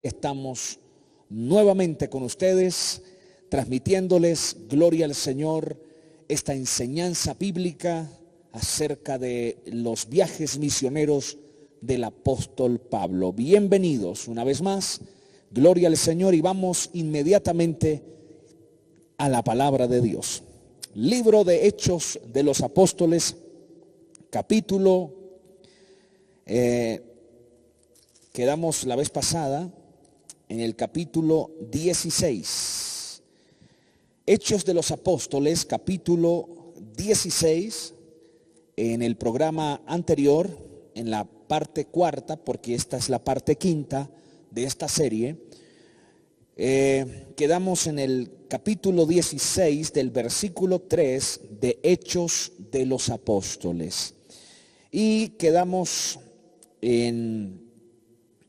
Estamos nuevamente con ustedes, transmitiéndoles, gloria al Señor, esta enseñanza bíblica acerca de los viajes misioneros del apóstol Pablo. Bienvenidos una vez más, gloria al Señor, y vamos inmediatamente a la palabra de Dios. Libro de Hechos de los Apóstoles, capítulo, quedamos la vez pasada en el capítulo 16. Hechos de los Apóstoles, capítulo 16, en el programa anterior, en la parte cuarta, porque esta es la parte quinta de esta serie, quedamos en el capítulo 16 del versículo 3 de Hechos de los Apóstoles. Y quedamos en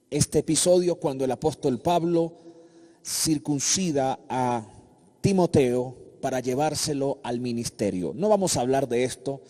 este episodio cuando el apóstol Pablo circuncida a Timoteo para llevárselo al ministerio. No vamos a hablar de esto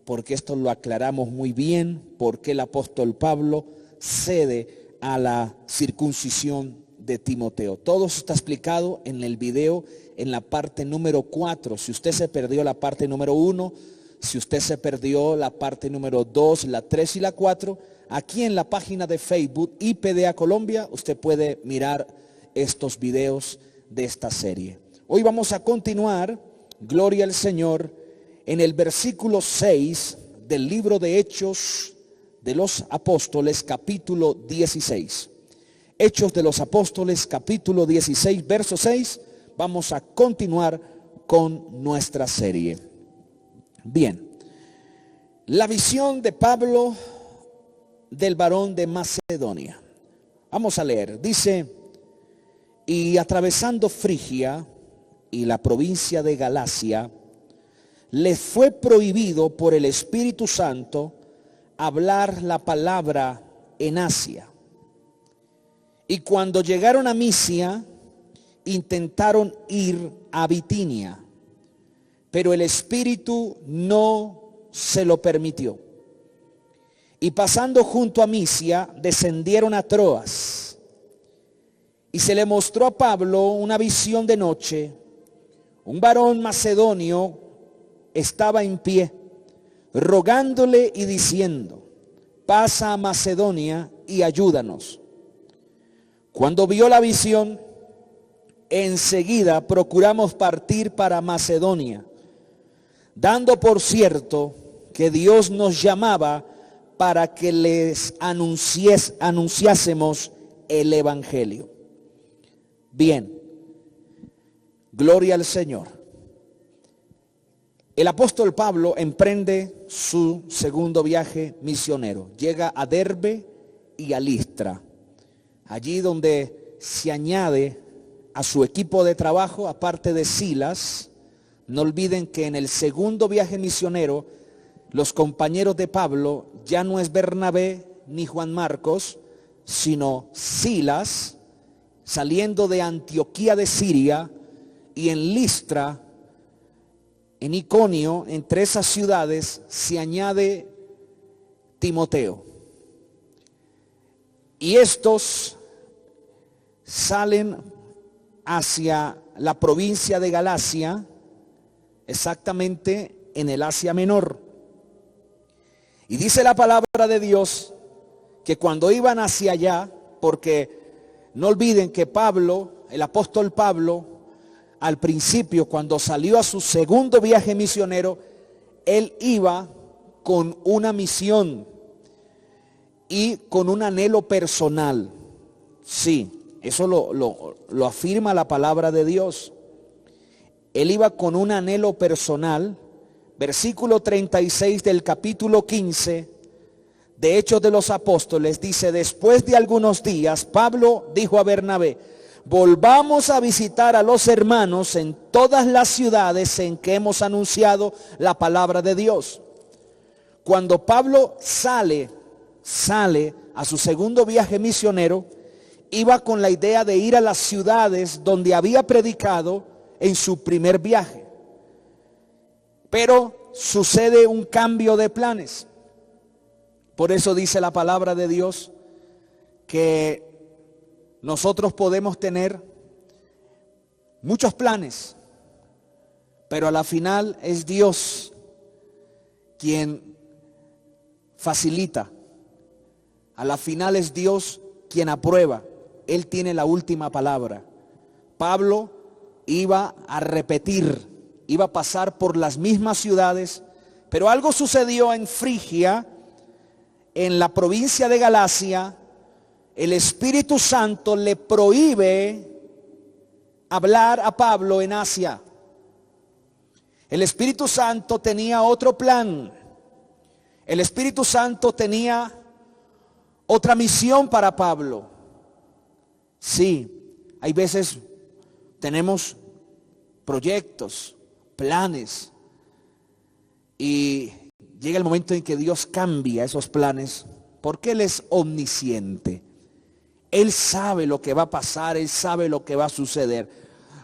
porque esto lo aclaramos muy bien, porque el apóstol Pablo cede a la circuncisión de Timoteo. Todo eso está explicado en el video en la parte número 4. Si usted se perdió la parte número 1, si usted se perdió la parte número 2, la 3 y la 4, aquí en la página de Facebook IPDA Colombia, usted puede mirar estos videos de esta serie. Hoy vamos a continuar, gloria al Señor, en el versículo 6 del libro de Hechos de los Apóstoles, capítulo 16. Hechos de los Apóstoles, capítulo 16, verso 6. Vamos a continuar con nuestra serie. Bien, la visión de Pablo del varón de Macedonia. Vamos a leer, dice: y atravesando Frigia y la provincia de Galacia, les fue prohibido por el Espíritu Santo hablar la palabra en Asia. Y cuando llegaron a Misia, intentaron ir a Bitinia, pero el Espíritu no se lo permitió. Y pasando junto a Misia, descendieron a Troas. Y se le mostró a Pablo una visión de noche. Un varón macedonio estaba en pie, rogándole y diciendo: pasa a Macedonia y ayúdanos. Cuando vio la visión, enseguida procuramos partir para Macedonia, dando por cierto que Dios nos llamaba para que les anunciásemos el Evangelio. Bien, gloria al Señor. El apóstol Pablo emprende su segundo viaje misionero. Llega a Derbe y a Listra, allí donde se añade a su equipo de trabajo, aparte de Silas. No olviden que en el segundo viaje misionero, los compañeros de Pablo ya no es Bernabé ni Juan Marcos, sino Silas, saliendo de Antioquía de Siria, y en Listra, en Iconio, entre esas ciudades, se añade Timoteo. Y estos salen hacia la provincia de Galacia, exactamente en el Asia Menor. Y dice la palabra de Dios que cuando iban hacia allá, porque no olviden que Pablo, el apóstol Pablo, al principio, cuando salió a su segundo viaje misionero, él iba con una misión y con un anhelo personal. Sí, eso lo afirma la palabra de Dios. Él iba con un anhelo personal. Versículo 36 del capítulo 15 de Hechos de los Apóstoles dice: después de algunos días, Pablo dijo a Bernabé: volvamos a visitar a los hermanos en todas las ciudades en que hemos anunciado la palabra de Dios. Cuando Pablo sale a su segundo viaje misionero, iba con la idea de ir a las ciudades donde había predicado en su primer viaje. Pero sucede un cambio de planes. Por eso dice la palabra de Dios que Nosotros podemos tener muchos planes, pero a la final es Dios quien facilita. A la final es Dios quien aprueba. Él tiene la última palabra. Pablo iba a repetir, iba a pasar por las mismas ciudades, pero algo sucedió en Frigia, en la provincia de Galacia. El Espíritu Santo le prohíbe hablar a Pablo en Asia. El Espíritu Santo tenía otro plan. El Espíritu Santo tenía otra misión para Pablo. Sí, hay veces tenemos proyectos, planes, y llega el momento en que Dios cambia esos planes, porque Él es omnisciente. Él sabe lo que va a pasar, Él sabe lo que va a suceder.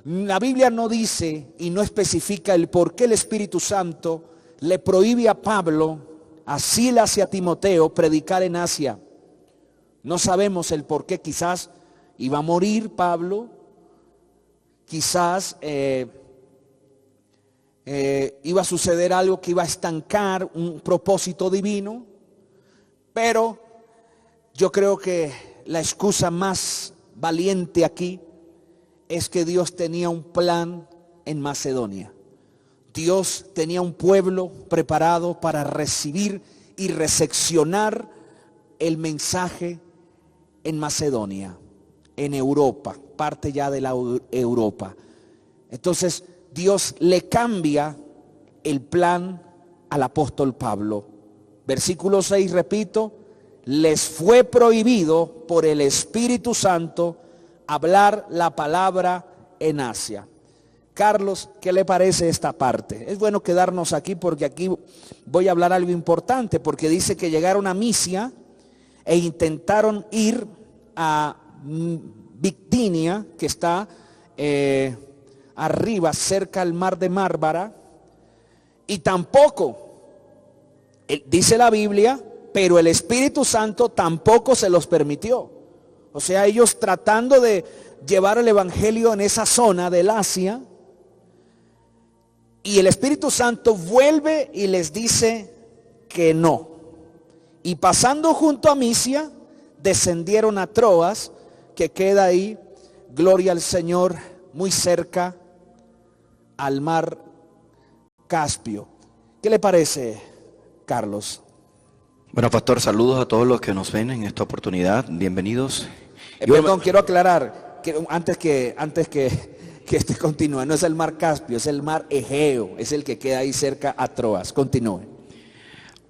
La Biblia no dice y no especifica el por qué el Espíritu Santo le prohíbe a Pablo, a Silas y a Timoteo predicar en Asia. No sabemos el por qué. Quizás iba a morir Pablo, quizás iba a suceder algo que iba a estancar un propósito divino, pero yo creo que la excusa más valiente aquí es que Dios tenía un plan en Macedonia. Dios tenía un pueblo preparado para recibir y recepcionar el mensaje en Macedonia, en Europa, parte ya de la Europa. Entonces Dios le cambia el plan al apóstol Pablo. Versículo 6, repito, les fue prohibido por el Espíritu Santo hablar la palabra en Asia. Carlos, ¿qué le parece esta parte? Es bueno quedarnos aquí porque aquí voy a hablar algo importante, porque dice que llegaron a Misia e intentaron ir a Bitinia, que está arriba, cerca al mar de Mármara, y tampoco, dice la Biblia, pero el Espíritu Santo tampoco se los permitió. O sea, ellos tratando de llevar el evangelio en esa zona del Asia, y el Espíritu Santo vuelve y les dice que no. Y pasando junto a Misia, descendieron a Troas, que queda ahí, gloria al Señor, muy cerca al mar Caspio. ¿Qué le parece, Carlos? Bueno, pastor, saludos a todos los que nos ven en esta oportunidad. Bienvenidos. Perdón, quiero aclarar, antes que este continúe, no es el mar Caspio, es el mar Egeo, es el que queda ahí cerca a Troas. Continúe.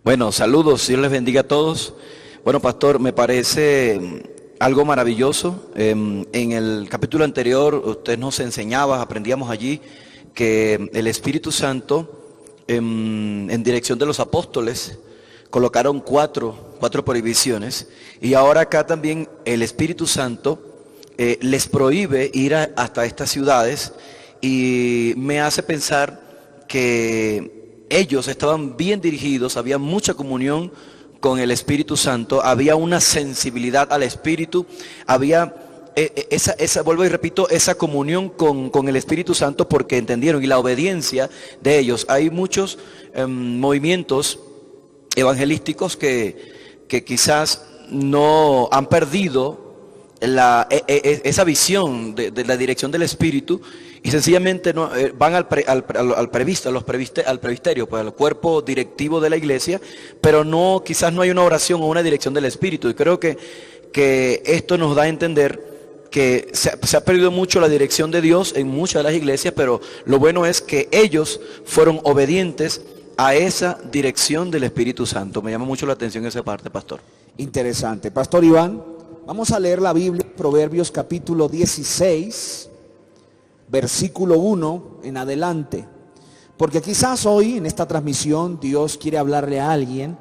Bueno, saludos, Dios les bendiga a todos. Bueno, pastor, me parece algo maravilloso. En el capítulo anterior usted nos enseñaba, aprendíamos allí que el Espíritu Santo en dirección de los apóstoles colocaron cuatro prohibiciones, y ahora acá también el Espíritu Santo les prohíbe ir hasta estas ciudades, y me hace pensar que ellos estaban bien dirigidos, había mucha comunión con el Espíritu Santo, había una sensibilidad al Espíritu, había vuelvo y repito, esa comunión con el Espíritu Santo, porque entendieron, y la obediencia de ellos. Hay muchos movimientos evangelísticos que quizás no han perdido esa visión de la dirección del Espíritu, y sencillamente no, van al presbiterio, pues al cuerpo directivo de la iglesia, pero quizás no hay una oración o una dirección del Espíritu. Y creo que esto nos da a entender que se ha perdido mucho la dirección de Dios en muchas de las iglesias, pero lo bueno es que ellos fueron obedientes a esa dirección del Espíritu Santo. Me llama mucho la atención esa parte, pastor. Interesante. Pastor Iván, vamos a leer la Biblia, Proverbios capítulo 16, versículo 1 en adelante. Porque quizás hoy en esta transmisión Dios quiere hablarle a alguien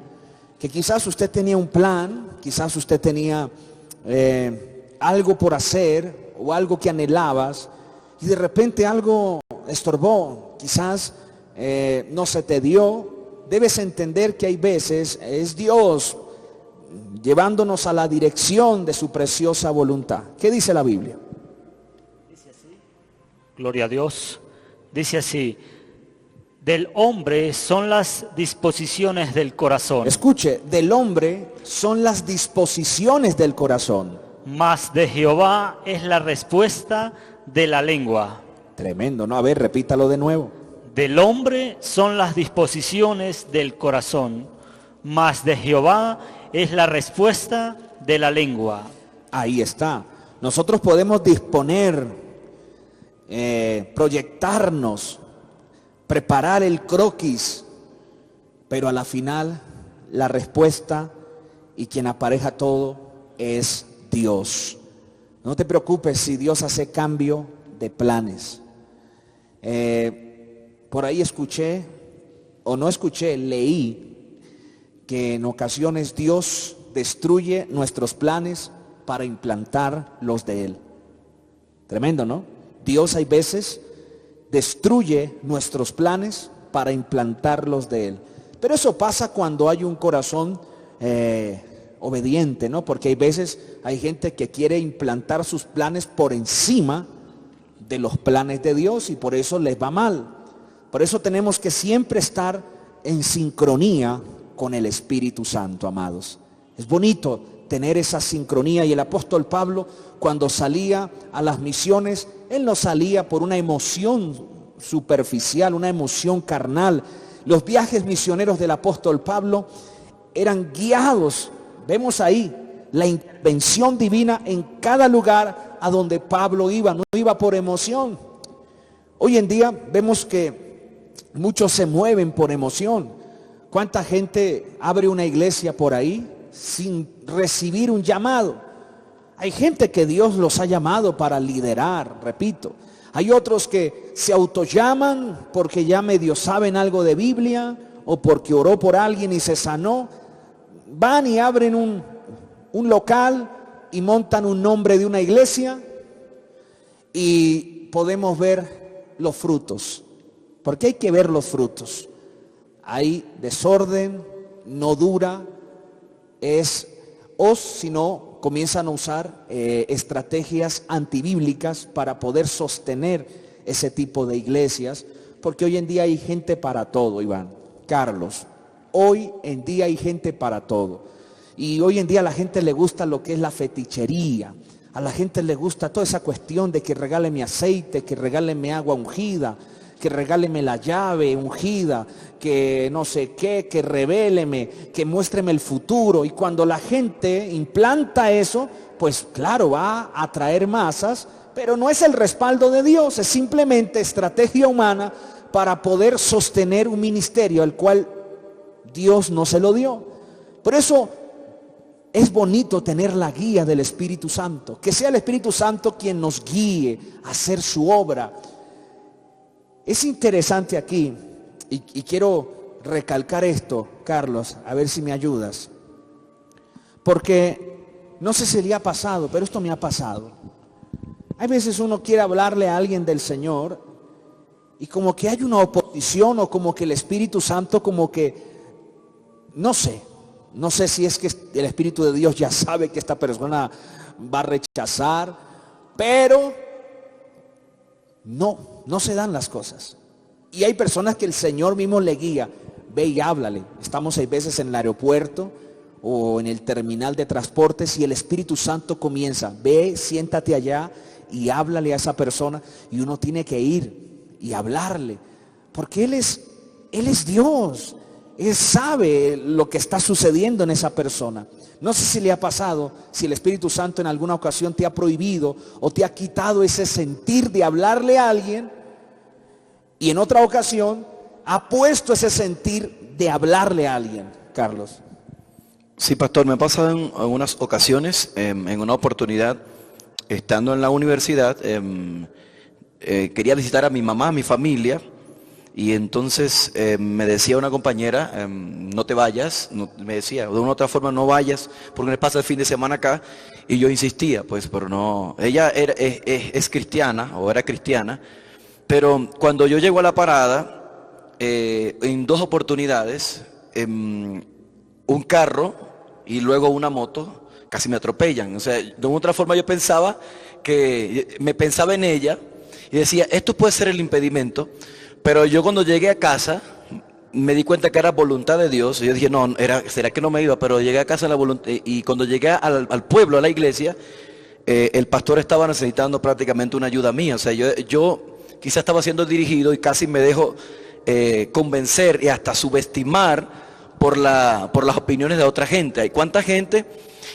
que quizás usted tenía un plan, quizás usted tenía algo por hacer o algo que anhelabas, y de repente algo estorbó, quizás no se te dio. Debes entender que hay veces es Dios llevándonos a la dirección de su preciosa voluntad. ¿Qué dice la Biblia? Dice así, gloria a Dios, dice así: del hombre son las disposiciones del corazón, Escuche, del hombre son las disposiciones del corazón. mas de Jehová es la respuesta de la lengua. Tremendo, ¿no? A ver, repítalo de nuevo. Del hombre son las disposiciones del corazón, mas de Jehová es la respuesta de la lengua. Ahí está. Nosotros podemos disponer, proyectarnos, preparar el croquis, pero a la final la respuesta y quien apareja todo es Dios. No te preocupes si Dios hace cambio de planes. Por ahí escuché, o no escuché, leí que en ocasiones Dios destruye nuestros planes para implantar los de Él. Tremendo, ¿no? Dios hay veces destruye nuestros planes para implantar los de Él. Pero eso pasa cuando hay un corazón obediente, ¿no? Porque hay veces hay gente que quiere implantar sus planes por encima de los planes de Dios y por eso les va mal. Por eso tenemos que siempre estar en sincronía con el Espíritu Santo, amados. Es bonito tener esa sincronía, y el apóstol Pablo, cuando salía a las misiones, él no salía por una emoción superficial, una emoción carnal. Los viajes misioneros del apóstol Pablo eran guiados. Vemos ahí la intervención divina en cada lugar a donde Pablo iba, no iba por emoción. Hoy en día vemos que muchos se mueven por emoción. ¿Cuánta gente abre una iglesia por ahí sin recibir un llamado? Hay gente que Dios los ha llamado para liderar, repito. Hay otros que se autollaman porque ya medio saben algo de Biblia o porque oró por alguien y se sanó. Van y abren un local y montan un nombre de una iglesia y podemos ver los frutos. Porque hay que ver los frutos. Hay desorden, no dura, o si no, comienzan a usar estrategias antibíblicas para poder sostener ese tipo de iglesias, porque hoy en día hay gente para todo, Iván, Carlos, hoy en día hay gente para todo, y hoy en día a la gente le gusta lo que es la fetichería, a la gente le gusta toda esa cuestión de que regáleme aceite, que regáleme agua ungida, que regáleme la llave ungida, que no sé qué, que revéleme, que muéstreme el futuro. Y cuando la gente implanta eso, pues claro, va a atraer masas, pero no es el respaldo de Dios, es simplemente estrategia humana para poder sostener un ministerio al cual Dios no se lo dio. Por eso es bonito tener la guía del Espíritu Santo, que sea el Espíritu Santo quien nos guíe a hacer su obra. Es interesante aquí, y quiero recalcar esto, Carlos, a ver si me ayudas, porque no sé si le ha pasado, pero esto me ha pasado. Hay veces uno quiere hablarle a alguien del Señor y como que hay una oposición, o como que el Espíritu Santo como que, no sé si es que el Espíritu de Dios ya sabe que esta persona va a rechazar, pero no se dan las cosas. Y hay personas que el Señor mismo le guía, ve y háblale. Estamos hay veces en el aeropuerto o en el terminal de transportes y el Espíritu Santo comienza, ve, siéntate allá y háblale a esa persona, y uno tiene que ir y hablarle, porque Él es Dios. Él sabe lo que está sucediendo en esa persona. No sé si le ha pasado, si el Espíritu Santo en alguna ocasión te ha prohibido o te ha quitado ese sentir de hablarle a alguien, y en otra ocasión ha puesto ese sentir de hablarle a alguien, Carlos. Sí, pastor, me ha pasado en unas ocasiones, en una oportunidad, estando en la universidad, quería visitar a mi mamá, a mi familia. Y entonces me decía una compañera, no te vayas, me decía, de una u otra forma no vayas, porque me pasa el fin de semana acá. Y yo insistía, pues, pero no, ella es cristiana, o era cristiana, pero cuando yo llego a la parada, en dos oportunidades, un carro y luego una moto, casi me atropellan. O sea, de otra forma yo pensaba en ella y decía, esto puede ser el impedimento, pero yo cuando llegué a casa me di cuenta que era voluntad de Dios. Y yo dije, no, será que no me iba, pero llegué a casa en la voluntad, y cuando llegué al pueblo, a la iglesia, el pastor estaba necesitando prácticamente una ayuda mía. O sea, yo quizás estaba siendo dirigido y casi me dejo convencer y hasta subestimar por las opiniones de otra gente. Hay cuánta gente,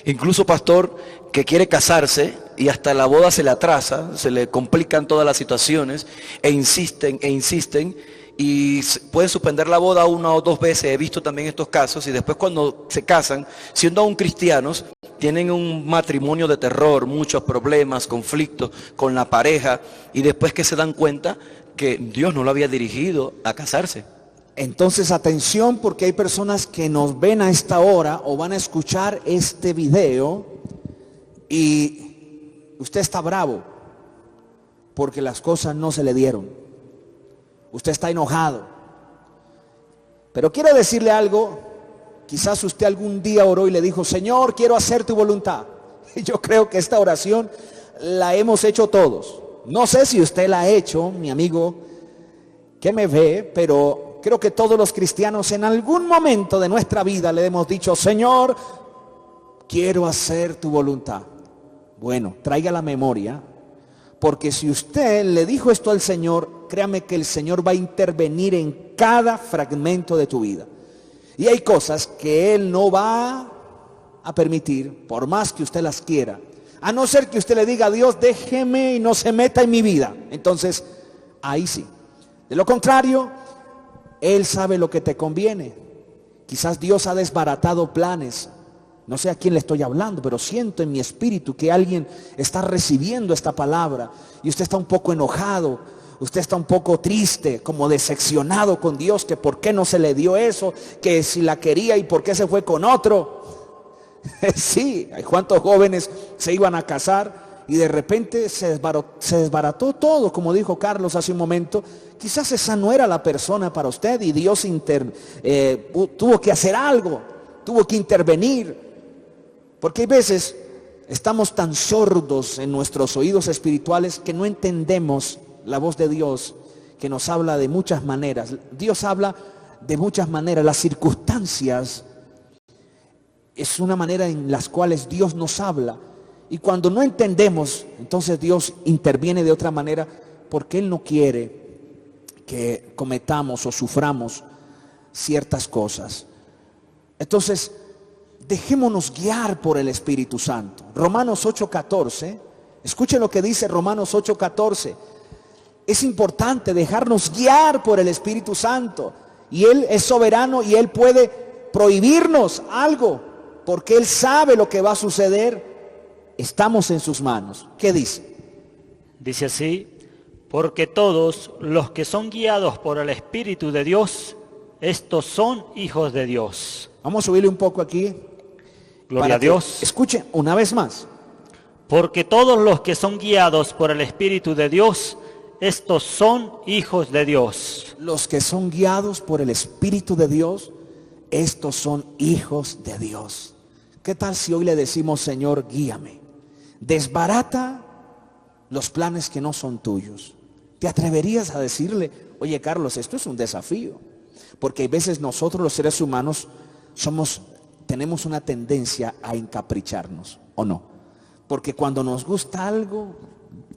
incluso pastor, que quiere casarse y hasta la boda se le atrasa, se le complican todas las situaciones e insisten y pueden suspender la boda 1 o 2 veces. He visto también estos casos, y después cuando se casan, siendo aún cristianos, tienen un matrimonio de terror, muchos problemas, conflictos con la pareja, y después que se dan cuenta que Dios no lo había dirigido a casarse. Entonces atención, porque hay personas que nos ven a esta hora o van a escuchar este video y usted está bravo porque las cosas no se le dieron. Usted está enojado. Pero quiero decirle algo. Quizás usted algún día oró y le dijo, Señor, quiero hacer tu voluntad. Y yo creo que esta oración la hemos hecho todos. No sé si usted la ha hecho, mi amigo que me ve, pero creo que todos los cristianos en algún momento de nuestra vida le hemos dicho, Señor, quiero hacer tu voluntad. Bueno, traiga la memoria, porque si usted le dijo esto al Señor, créame que el Señor va a intervenir en cada fragmento de tu vida. Y hay cosas que Él no va a permitir, por más que usted las quiera, a no ser que usted le diga a Dios, déjeme y no se meta en mi vida. Entonces, ahí sí. De lo contrario, Él sabe lo que te conviene. Quizás Dios ha desbaratado planes. No sé a quién le estoy hablando, pero siento en mi espíritu que alguien está recibiendo esta palabra y usted está un poco enojado, usted está un poco triste, como decepcionado con Dios, que por qué no se le dio eso, que si la quería y por qué se fue con otro. Sí, hay cuántos jóvenes se iban a casar y de repente se desbarató todo, como dijo Carlos hace un momento. Quizás esa no era la persona para usted y Dios tuvo que hacer algo, tuvo que intervenir. Porque hay veces estamos tan sordos en nuestros oídos espirituales que no entendemos la voz de Dios, que nos habla de muchas maneras. Dios habla de muchas maneras. Las circunstancias es una manera en las cuales Dios nos habla. Y cuando no entendemos, entonces Dios interviene de otra manera, porque Él no quiere que cometamos o suframos ciertas cosas. Entonces, dejémonos guiar por el Espíritu Santo. Romanos 8:14, escuchen lo que dice Romanos 8:14. Es importante dejarnos guiar por el Espíritu Santo. Y Él es soberano y Él puede prohibirnos algo, porque Él sabe lo que va a suceder. Estamos en sus manos. ¿Qué dice? Dice así, porque todos los que son guiados por el Espíritu de Dios, estos son hijos de Dios. Vamos a subirle un poco aquí. Gloria a Dios. Escuchen una vez más. Porque todos los que son guiados por el Espíritu de Dios, estos son hijos de Dios. Los que son guiados por el Espíritu de Dios, estos son hijos de Dios. ¿Qué tal si hoy le decimos, Señor, guíame? Desbarata los planes que no son tuyos. ¿Te atreverías a decirle, oye Carlos, esto es un desafío? Porque hay veces nosotros los seres humanos tenemos una tendencia a encapricharnos, ¿o no? Porque cuando nos gusta algo,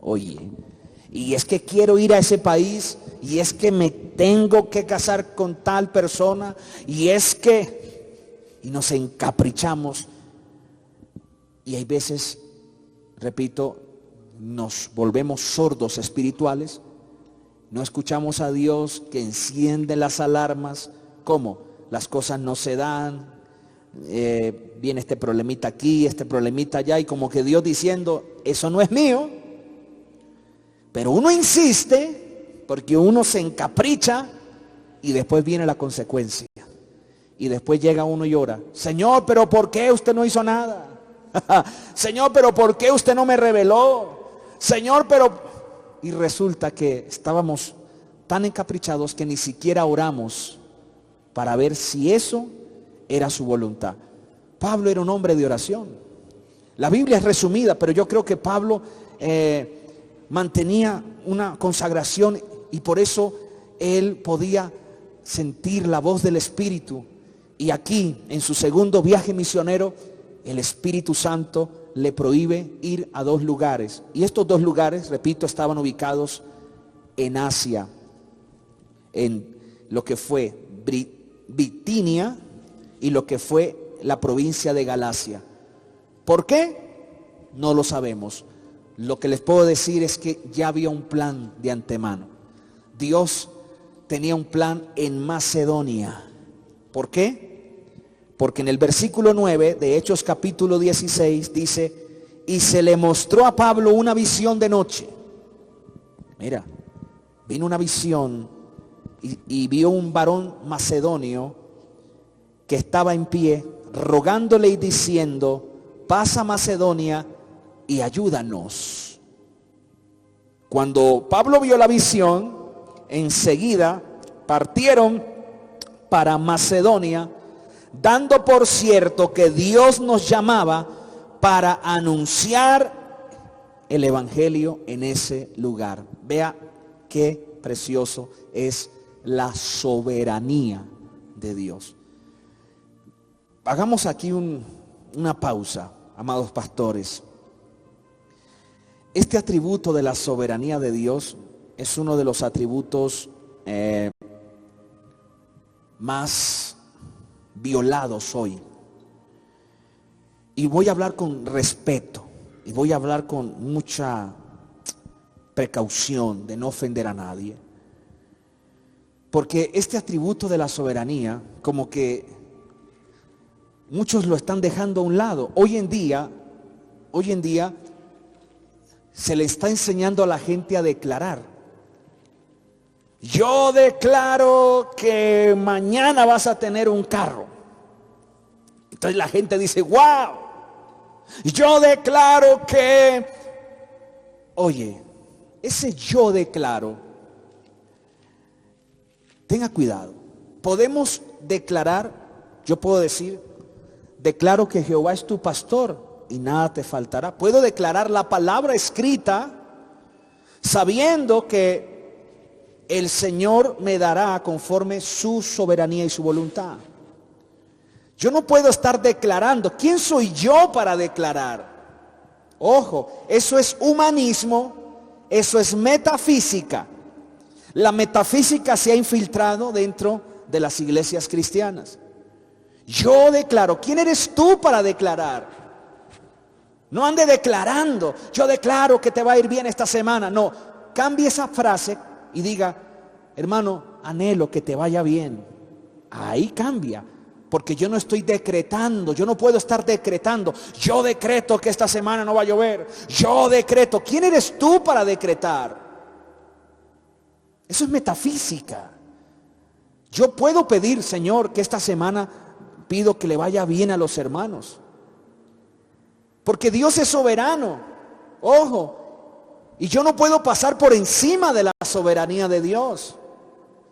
oye, y es que quiero ir a ese país, y es que me tengo que casar con tal persona, y nos encaprichamos. Y hay veces, repito, nos volvemos sordos espirituales, no escuchamos a Dios que enciende las alarmas. ¿Cómo? Las cosas no se dan, viene este problemita aquí, este problemita allá, y como que Dios diciendo, eso no es mío. Pero uno insiste, porque uno se encapricha, y después viene la consecuencia. Y después llega uno y ora, Señor, pero ¿por qué usted no hizo nada? Señor, pero ¿por qué usted no me reveló? Señor, pero... Y resulta que estábamos tan encaprichados que ni siquiera oramos para ver si eso era su voluntad. Pablo era un hombre de oración. La Biblia es resumida, pero yo creo que Pablo mantenía una consagración y por eso él podía sentir la voz del Espíritu. Y aquí, en su segundo viaje misionero, el Espíritu Santo le prohíbe ir a 2 lugares. Y estos 2 lugares, repito, estaban ubicados en Asia, en lo que fue Bitinia y lo que fue la provincia de Galacia. ¿Por qué? No lo sabemos. Lo que les puedo decir es que ya había un plan de antemano. Dios tenía un plan en Macedonia. ¿Por qué? Porque en el versículo 9 de Hechos capítulo 16 dice: y se le mostró a Pablo una visión de noche. Mira, vino una visión y vio un varón macedonio que estaba en pie, rogándole y diciendo: pasa a Macedonia y ayúdanos. Cuando Pablo vio la visión, enseguida partieron para Macedonia, dando por cierto que Dios nos llamaba para anunciar el evangelio en ese lugar. Vea qué precioso es la soberanía de Dios. Hagamos aquí una pausa, amados pastores. Este atributo de la soberanía de Dios es uno de los atributos más violados hoy. Y voy a hablar con respeto y voy a hablar con mucha precaución de no ofender a nadie. Porque este atributo de la soberanía, como que muchos lo están dejando a un lado. Hoy en día se le está enseñando a la gente a declarar. Yo declaro que mañana vas a tener un carro. Entonces la gente dice, wow. Yo declaro que... Oye, ese yo declaro, tenga cuidado. Podemos declarar, yo puedo decir, declaro que Jehová es tu pastor y nada te faltará. Puedo declarar la palabra escrita sabiendo que el Señor me dará conforme su soberanía y su voluntad. Yo no puedo estar declarando. ¿Quién soy yo para declarar? Ojo, eso es humanismo, eso es metafísica. La metafísica se ha infiltrado dentro de las iglesias cristianas. Yo declaro. ¿Quién eres tú para declarar? No ande declarando. Yo declaro que te va a ir bien esta semana. No, cambie esa frase y diga, hermano, anhelo que te vaya bien. Ahí cambia. Porque yo no estoy decretando, yo no puedo estar decretando. Yo decreto que esta semana no va a llover. Yo decreto. ¿Quién eres tú para decretar? Eso es metafísica. Yo puedo pedir, Señor, que esta semana pido que le vaya bien a los hermanos. Porque Dios es soberano. Ojo. Y yo no puedo pasar por encima de la soberanía de Dios.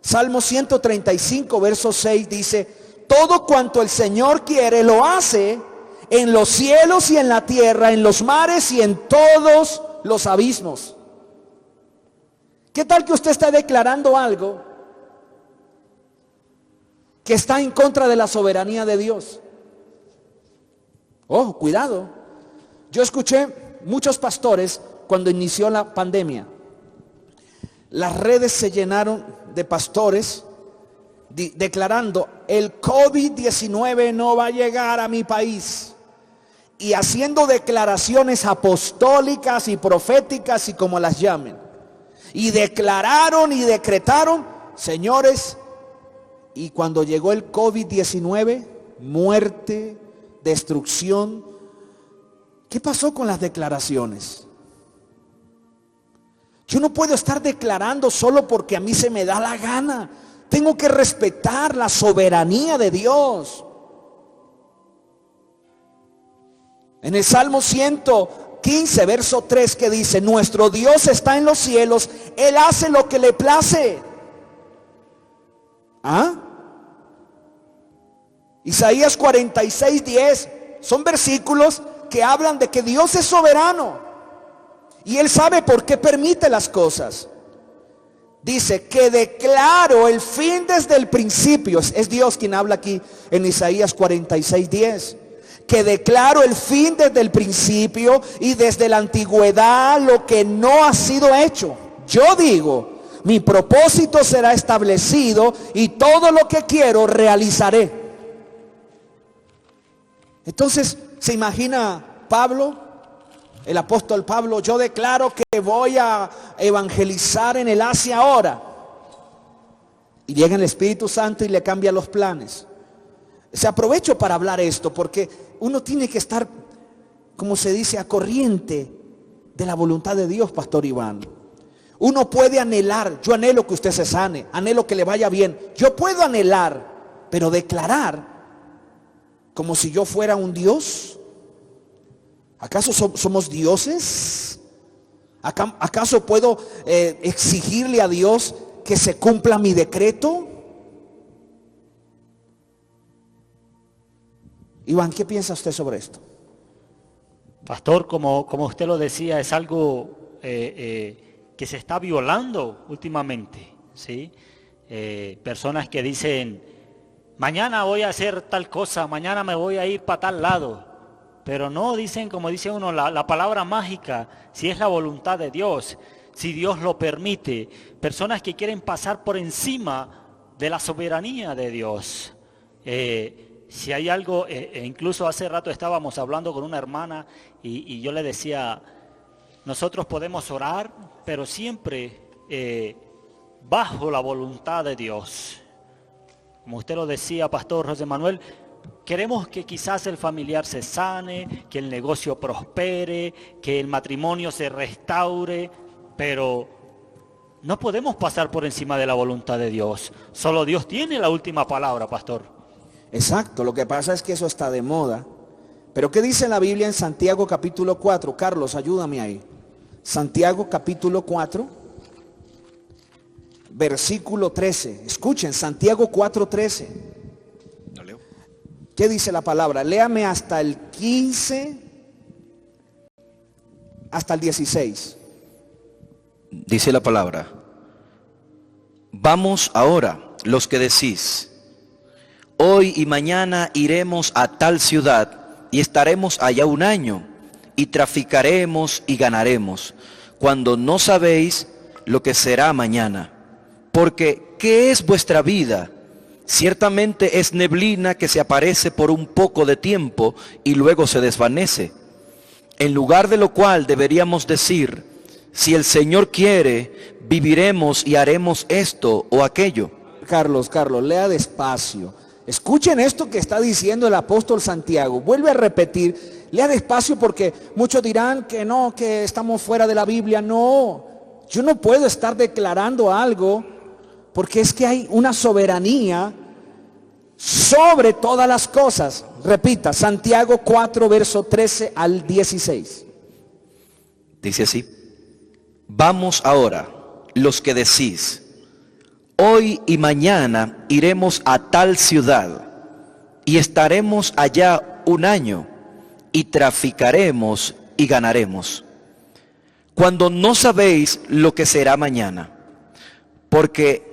Salmo 135, verso 6 dice: todo cuanto el Señor quiere lo hace en los cielos y en la tierra, en los mares y en todos los abismos. ¿Qué tal que usted está declarando algo que está en contra de la soberanía de Dios? Ojo, cuidado. Yo escuché muchos pastores cuando inició la pandemia. Las redes se llenaron de pastores declarando: el COVID-19 no va a llegar a mi país, y haciendo declaraciones apostólicas y proféticas y como las llamen, y declararon y decretaron, señores, y cuando llegó el COVID-19, muerte, destrucción. ¿Qué pasó con las declaraciones? Yo no puedo estar declarando solo porque a mí se me da la gana. Tengo que respetar la soberanía de Dios. En el Salmo 115, verso 3, que dice: nuestro Dios está en los cielos, Él hace lo que le place. ¿Ah? Isaías 46, 10, son versículos que hablan de que Dios es soberano y Él sabe por qué permite las cosas. Dice que declaró el fin desde el principio. Es Dios quien habla aquí en Isaías 46:10. Que declaró el fin desde el principio y desde la antigüedad lo que no ha sido hecho. Yo digo, mi propósito será establecido y todo lo que quiero realizaré. Entonces, ¿se imagina Pablo? El apóstol Pablo: yo declaro que voy a evangelizar en el Asia ahora. Y llega el Espíritu Santo y le cambia los planes. Se aprovecho para hablar esto porque uno tiene que estar, como se dice, a corriente de la voluntad de Dios, Pastor Iván. Uno puede anhelar, yo anhelo que usted se sane, anhelo que le vaya bien. Yo puedo anhelar, pero declarar como si yo fuera un Dios. ¿Acaso somos dioses? ¿Acaso puedo exigirle a Dios que se cumpla mi decreto? Iván, ¿qué piensa usted sobre esto? Pastor, como usted lo decía, es algo que se está violando últimamente, ¿sí? Personas que dicen, mañana voy a hacer tal cosa, mañana me voy a ir para tal lado. Pero no dicen, como dice uno, la palabra mágica, si es la voluntad de Dios, si Dios lo permite. Personas que quieren pasar por encima de la soberanía de Dios. Si hay algo, incluso hace rato estábamos hablando con una hermana y yo le decía, nosotros podemos orar, pero siempre bajo la voluntad de Dios. Como usted lo decía, Pastor José Manuel, queremos que quizás el familiar se sane, que el negocio prospere, que el matrimonio se restaure, pero no podemos pasar por encima de la voluntad de Dios. Solo Dios tiene la última palabra, Pastor. Exacto, lo que pasa es que eso está de moda. Pero ¿qué dice la Biblia en Santiago capítulo 4? Carlos, ayúdame ahí. Santiago capítulo 4, versículo 13. Escuchen, Santiago 4:13. ¿Qué dice la palabra? Léame hasta el 15, hasta el 16. Dice la palabra: vamos ahora, los que decís, hoy y mañana iremos a tal ciudad y estaremos allá un año y traficaremos y ganaremos, cuando no sabéis lo que será mañana. Porque ¿qué es vuestra vida? Ciertamente es neblina que se aparece por un poco de tiempo y luego se desvanece. En lugar de lo cual deberíamos decir, si el Señor quiere, viviremos y haremos esto o aquello. Carlos, lea despacio. Escuchen esto que está diciendo el apóstol Santiago. Vuelve a repetir, lea despacio porque muchos dirán que no, que estamos fuera de la Biblia. No, yo no puedo estar declarando algo porque es que hay una soberanía sobre todas las cosas. Repita, Santiago 4, verso 13 al 16. Dice así: vamos ahora, los que decís, hoy y mañana iremos a tal ciudad y estaremos allá un año y traficaremos y ganaremos, cuando no sabéis lo que será mañana. Porque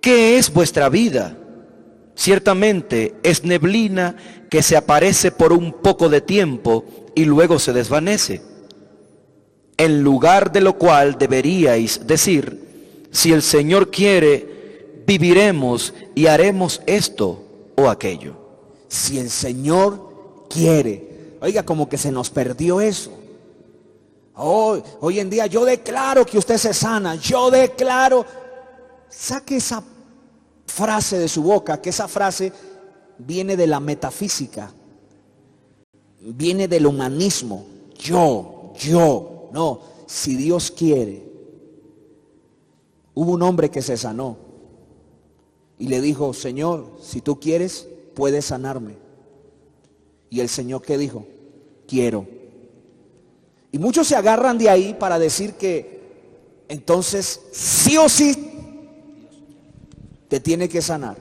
¿qué es vuestra vida? Ciertamente es neblina que se aparece por un poco de tiempo y luego se desvanece. En lugar de lo cual deberíais decir, si el Señor quiere, viviremos y haremos esto o aquello. Si el Señor quiere. Oiga, como que se nos perdió eso. Hoy en día yo declaro que usted se sana. Yo declaro. Saque esa frase de su boca, que esa frase viene de la metafísica, viene del humanismo. Yo, no, si Dios quiere. Hubo un hombre que se sanó y le dijo, Señor, si tú quieres, puedes sanarme. Y el Señor, ¿qué dijo? Quiero. Y muchos se agarran de ahí para decir que entonces sí o sí te tiene que sanar.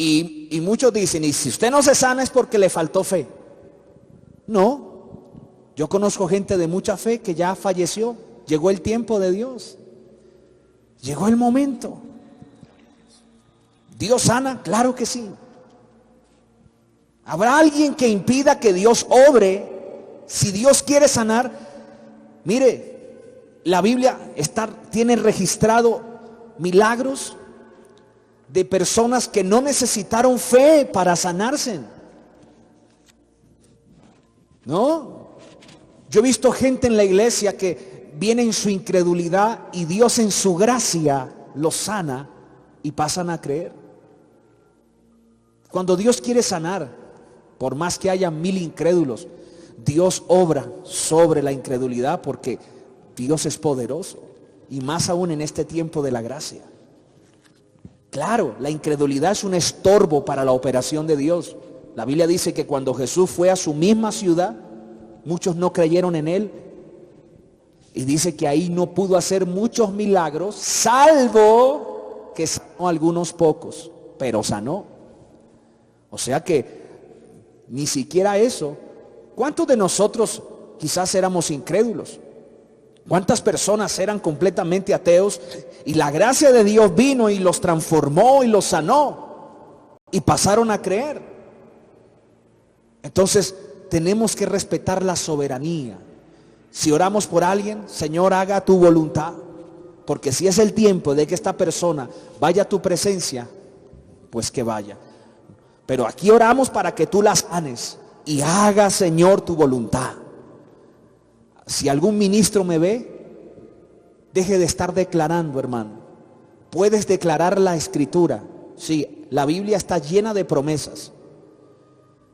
Y muchos dicen, y si usted no se sana es porque le faltó fe. No, yo conozco gente de mucha fe que ya falleció. Llegó el tiempo de Dios. Llegó el momento. ¿Dios sana? Claro que sí. ¿Habrá alguien que impida que Dios obre? Si Dios quiere sanar, mire, la Biblia tiene registrado milagros de personas que no necesitaron fe para sanarse. ¿No? Yo he visto gente en la iglesia que viene en su incredulidad y Dios en su gracia los sana y pasan a creer. Cuando Dios quiere sanar, por más que haya 1000 incrédulos, Dios obra sobre la incredulidad porque Dios es poderoso. Y más aún en este tiempo de la gracia. Claro, la incredulidad es un estorbo para la operación de Dios. La Biblia dice que cuando Jesús fue a su misma ciudad, muchos no creyeron en Él. Y dice que ahí no pudo hacer muchos milagros, salvo que sanó a algunos pocos, pero sanó. O sea que ni siquiera eso. ¿Cuántos de nosotros quizás éramos incrédulos? ¿Cuántas personas eran completamente ateos y la gracia de Dios vino y los transformó y los sanó y pasaron a creer? Entonces tenemos que respetar la soberanía. Si oramos por alguien, Señor, haga tu voluntad, porque si es el tiempo de que esta persona vaya a tu presencia, pues que vaya. Pero aquí oramos para que tú la sanes y haga, Señor, tu voluntad. Si algún ministro me ve, deje de estar declarando, hermano. Puedes declarar la escritura. Sí, la Biblia está llena de promesas.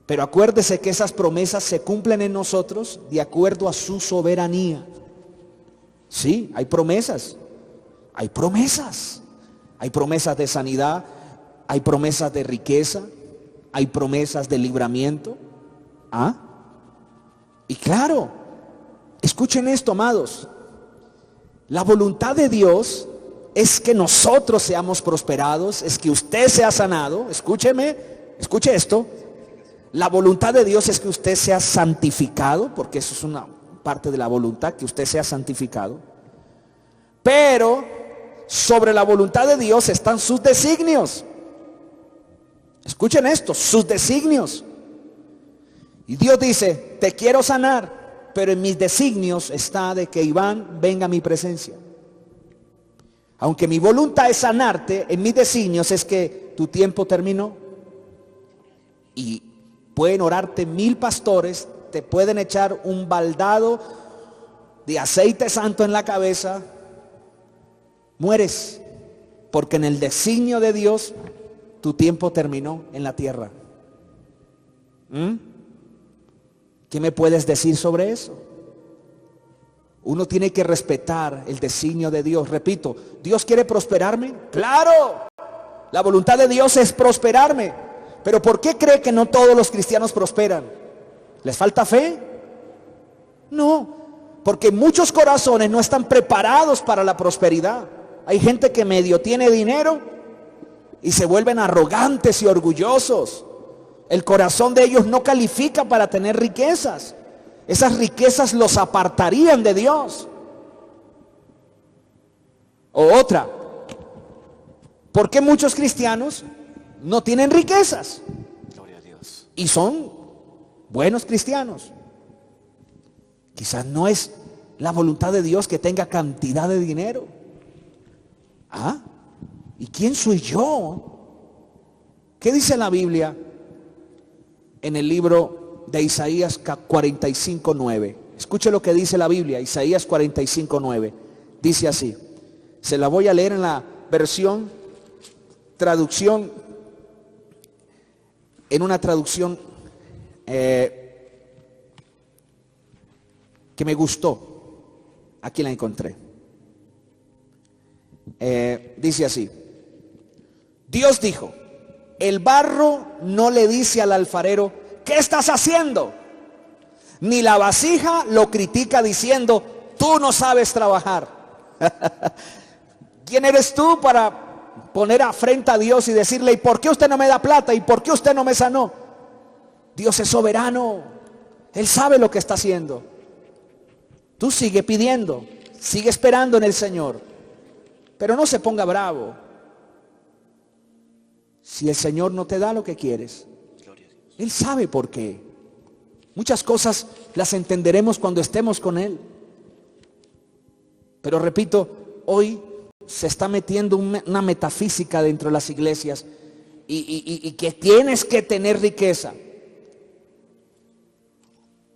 Pero acuérdese que esas promesas se cumplen en nosotros de acuerdo a su soberanía. Sí, hay promesas. Hay promesas. Hay promesas de sanidad. Hay promesas de riqueza. Hay promesas de libramiento. ¿Ah? Y claro, escuchen esto, amados. La voluntad de Dios es que nosotros seamos prosperados, es que usted sea sanado. Escúcheme, escuche esto. La voluntad de Dios es que usted sea santificado, porque eso es una parte de la voluntad, que usted sea santificado. Pero sobre la voluntad de Dios están sus designios. Escuchen esto, sus designios. Y Dios dice, te quiero sanar, pero en mis designios está de que Iván venga a mi presencia. Aunque mi voluntad es sanarte, en mis designios es que tu tiempo terminó. Y pueden orarte 1000 pastores, te pueden echar un baldado de aceite santo en la cabeza, mueres, porque en el designio de Dios tu tiempo terminó en la tierra. ¿Qué me puedes decir sobre eso? Uno tiene que respetar el designio de Dios. Repito, ¿Dios quiere prosperarme? ¡Claro! La voluntad de Dios es prosperarme. Pero ¿por qué cree que no todos los cristianos prosperan? ¿Les falta fe? No, porque muchos corazones no están preparados para la prosperidad. Hay gente que medio tiene dinero y se vuelven arrogantes y orgullosos. El corazón de ellos no califica para tener riquezas. Esas riquezas los apartarían de Dios. O otra, ¿por qué muchos cristianos no tienen riquezas? Gloria a Dios. Y son buenos cristianos. Quizás no es la voluntad de Dios que tenga cantidad de dinero. ¿Ah? ¿Y quién soy yo? ¿Qué dice la Biblia en el libro de Isaías 45:9? Escuche lo que dice la Biblia, Isaías 45:9. Dice así, se la voy a leer en la traducción, en una traducción que me gustó. Aquí la encontré. Dice así: Dios dijo, el barro no le dice al alfarero, ¿qué estás haciendo? Ni la vasija lo critica diciendo, tú no sabes trabajar. ¿Quién eres tú para poner afrenta a Dios y decirle, ¿y por qué usted no me da plata? ¿Y por qué usted no me sanó? Dios es soberano. Él sabe lo que está haciendo. Tú sigue pidiendo, sigue esperando en el Señor, pero no se ponga bravo. Si el Señor no te da lo que quieres, Él sabe por qué. Muchas cosas las entenderemos cuando estemos con Él. Pero repito, hoy se está metiendo una metafísica dentro de las iglesias y que tienes que tener riqueza.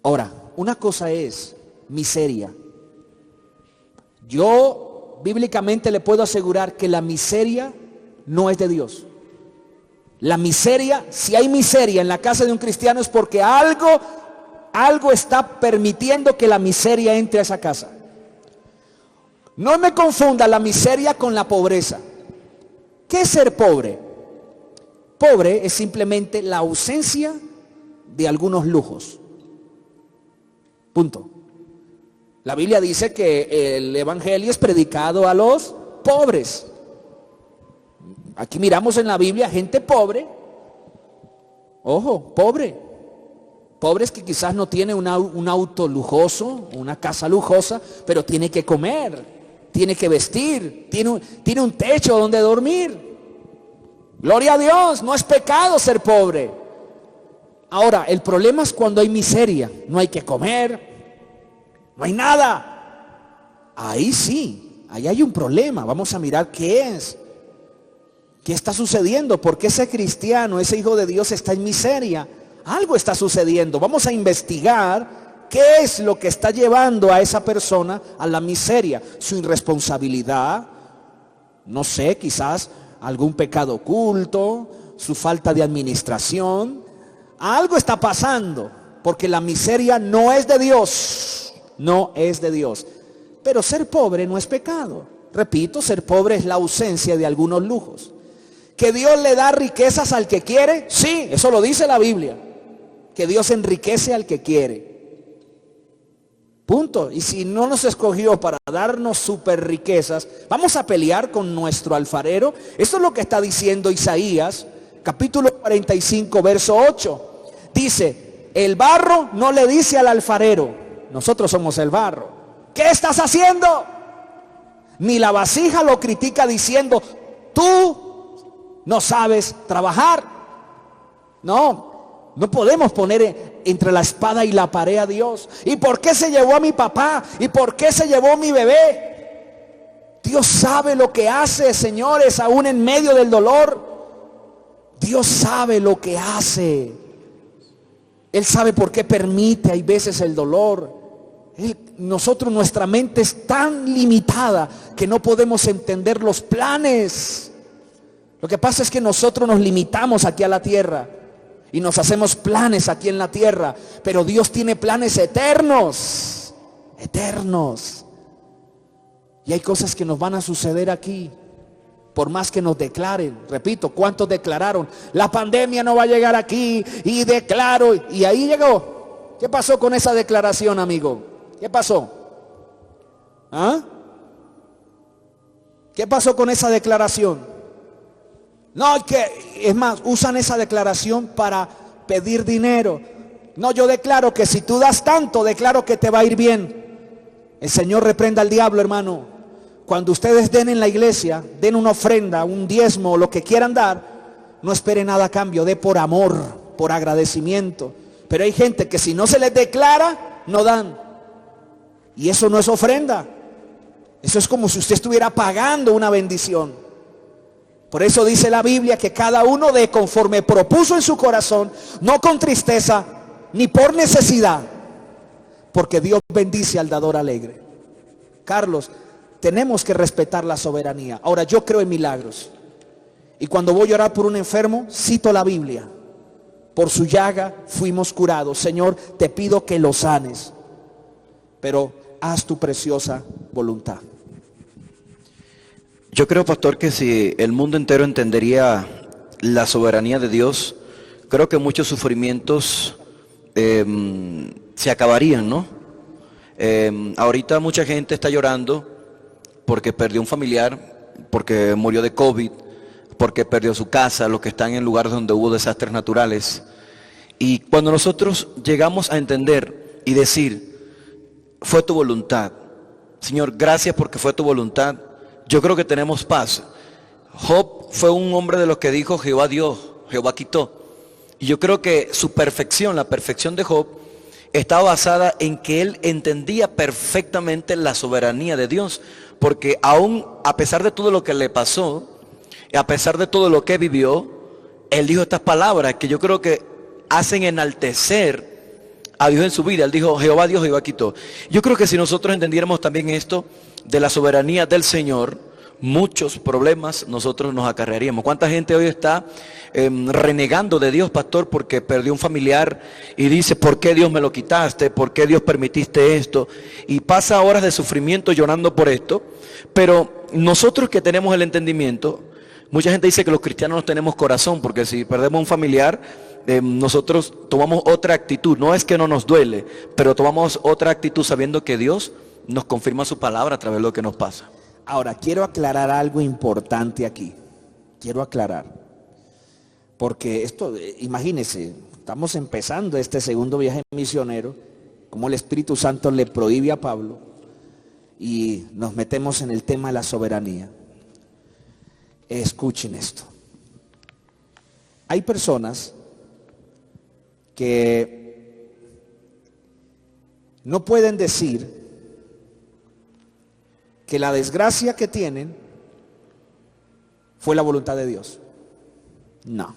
Ahora, una cosa es miseria. Yo bíblicamente le puedo asegurar que la miseria no es de Dios. La miseria, si hay miseria en la casa de un cristiano, es porque algo está permitiendo que la miseria entre a esa casa. No me confunda la miseria con la pobreza. ¿Qué es ser pobre? Pobre es simplemente la ausencia de algunos lujos. Punto. La Biblia dice que el evangelio es predicado a los pobres. Aquí miramos en la Biblia gente pobre. Ojo, pobre. Pobres que quizás no tiene un auto lujoso, una casa lujosa, pero tiene que comer, tiene que vestir, tiene un techo donde dormir. Gloria a Dios, no es pecado ser pobre. Ahora, el problema es cuando hay miseria, no hay que comer, no hay nada. Ahí sí, ahí hay un problema. Vamos a mirar qué es. ¿Qué está sucediendo? ¿Por qué ese cristiano, ese hijo de Dios está en miseria? Algo está sucediendo. Vamos a investigar qué es lo que está llevando a esa persona a la miseria. Su irresponsabilidad, no sé, quizás algún pecado oculto, su falta de administración. Algo está pasando, porque la miseria no es de Dios, no es de Dios. Pero ser pobre no es pecado. Repito, ser pobre es la ausencia de algunos lujos. ¿Que Dios le da riquezas al que quiere? Sí, eso lo dice la Biblia. Que Dios enriquece al que quiere. Punto. Y si no nos escogió para darnos super riquezas, vamos a pelear con nuestro alfarero. Esto es lo que está diciendo Isaías, capítulo 45, verso 8. Dice, el barro no le dice al alfarero, nosotros somos el barro, ¿qué estás haciendo? Ni la vasija lo critica diciendo, tú no sabes trabajar. No podemos poner entre la espada y la pared a Dios. ¿Y por qué se llevó a mi papá? ¿Y por qué se llevó a mi bebé? Dios sabe lo que hace, señores, aún en medio del dolor. Dios sabe lo que hace. Él sabe por qué permite hay veces el dolor. Nosotros, nuestra mente es tan limitada que no podemos entender los planes. Lo que pasa es que nosotros nos limitamos aquí a la tierra y nos hacemos planes aquí en la tierra, pero Dios tiene planes eternos, eternos. Y hay cosas que nos van a suceder aquí, por más que nos declaren. Repito, ¿cuántos declararon? La pandemia no va a llegar aquí y declaro, y ahí llegó. ¿Qué pasó con esa declaración, amigo? ¿Qué pasó? ¿Ah? ¿Qué pasó con esa declaración? No, es más, usan esa declaración para pedir dinero. No, yo declaro que si tú das tanto, declaro que te va a ir bien. El Señor reprenda al diablo, hermano. Cuando ustedes den en la iglesia, den una ofrenda, un diezmo, lo que quieran dar, no espere nada a cambio, dé por amor, por agradecimiento. Pero hay gente que si no se les declara, no dan. Y eso no es ofrenda. Eso es como si usted estuviera pagando una bendición. Por eso dice la Biblia que cada uno dé conforme propuso en su corazón, no con tristeza ni por necesidad, porque Dios bendice al dador alegre. Carlos, tenemos que respetar la soberanía. Ahora, yo creo en milagros. Y cuando voy a orar por un enfermo, cito la Biblia. Por su llaga fuimos curados. Señor, te pido que lo sanes, pero haz tu preciosa voluntad. Yo creo, pastor, que si el mundo entero entendería la soberanía de Dios, creo que muchos sufrimientos se acabarían, ¿no? Ahorita mucha gente está llorando porque perdió un familiar, porque murió de COVID, porque perdió su casa, los que están en lugares donde hubo desastres naturales. Y cuando nosotros llegamos a entender y decir, fue tu voluntad, Señor, gracias porque fue tu voluntad, yo creo que tenemos paz. Job fue un hombre de los que dijo, Jehová dio, Jehová quitó. Y yo creo que su perfección, la perfección de Job, estaba basada en que él entendía perfectamente la soberanía de Dios, porque aún a pesar de todo lo que le pasó, a pesar de todo lo que vivió, él dijo estas palabras que yo creo que hacen enaltecer a Dios en su vida. Él dijo, Jehová dio, Jehová quitó. Yo creo que si nosotros entendiéramos también esto de la soberanía del Señor, muchos problemas nosotros nos acarrearíamos. ¿Cuánta gente hoy está renegando de Dios, pastor, porque perdió un familiar y dice, ¿por qué Dios me lo quitaste? ¿Por qué Dios permitiste esto? Y pasa horas de sufrimiento llorando por esto. Pero nosotros que tenemos el entendimiento, mucha gente dice que los cristianos no tenemos corazón, porque si perdemos un familiar, nosotros tomamos otra actitud. No es que no nos duele, pero tomamos otra actitud sabiendo que Dios nos confirma su palabra a través de lo que nos pasa. Ahora, quiero aclarar algo importante aquí. Quiero aclarar. Porque esto, imagínense, estamos empezando este segundo viaje misionero, como el Espíritu Santo le prohíbe a Pablo, y nos metemos en el tema de la soberanía. Escuchen esto. Hay personas que no pueden decir que la desgracia que tienen fue la voluntad de Dios. No.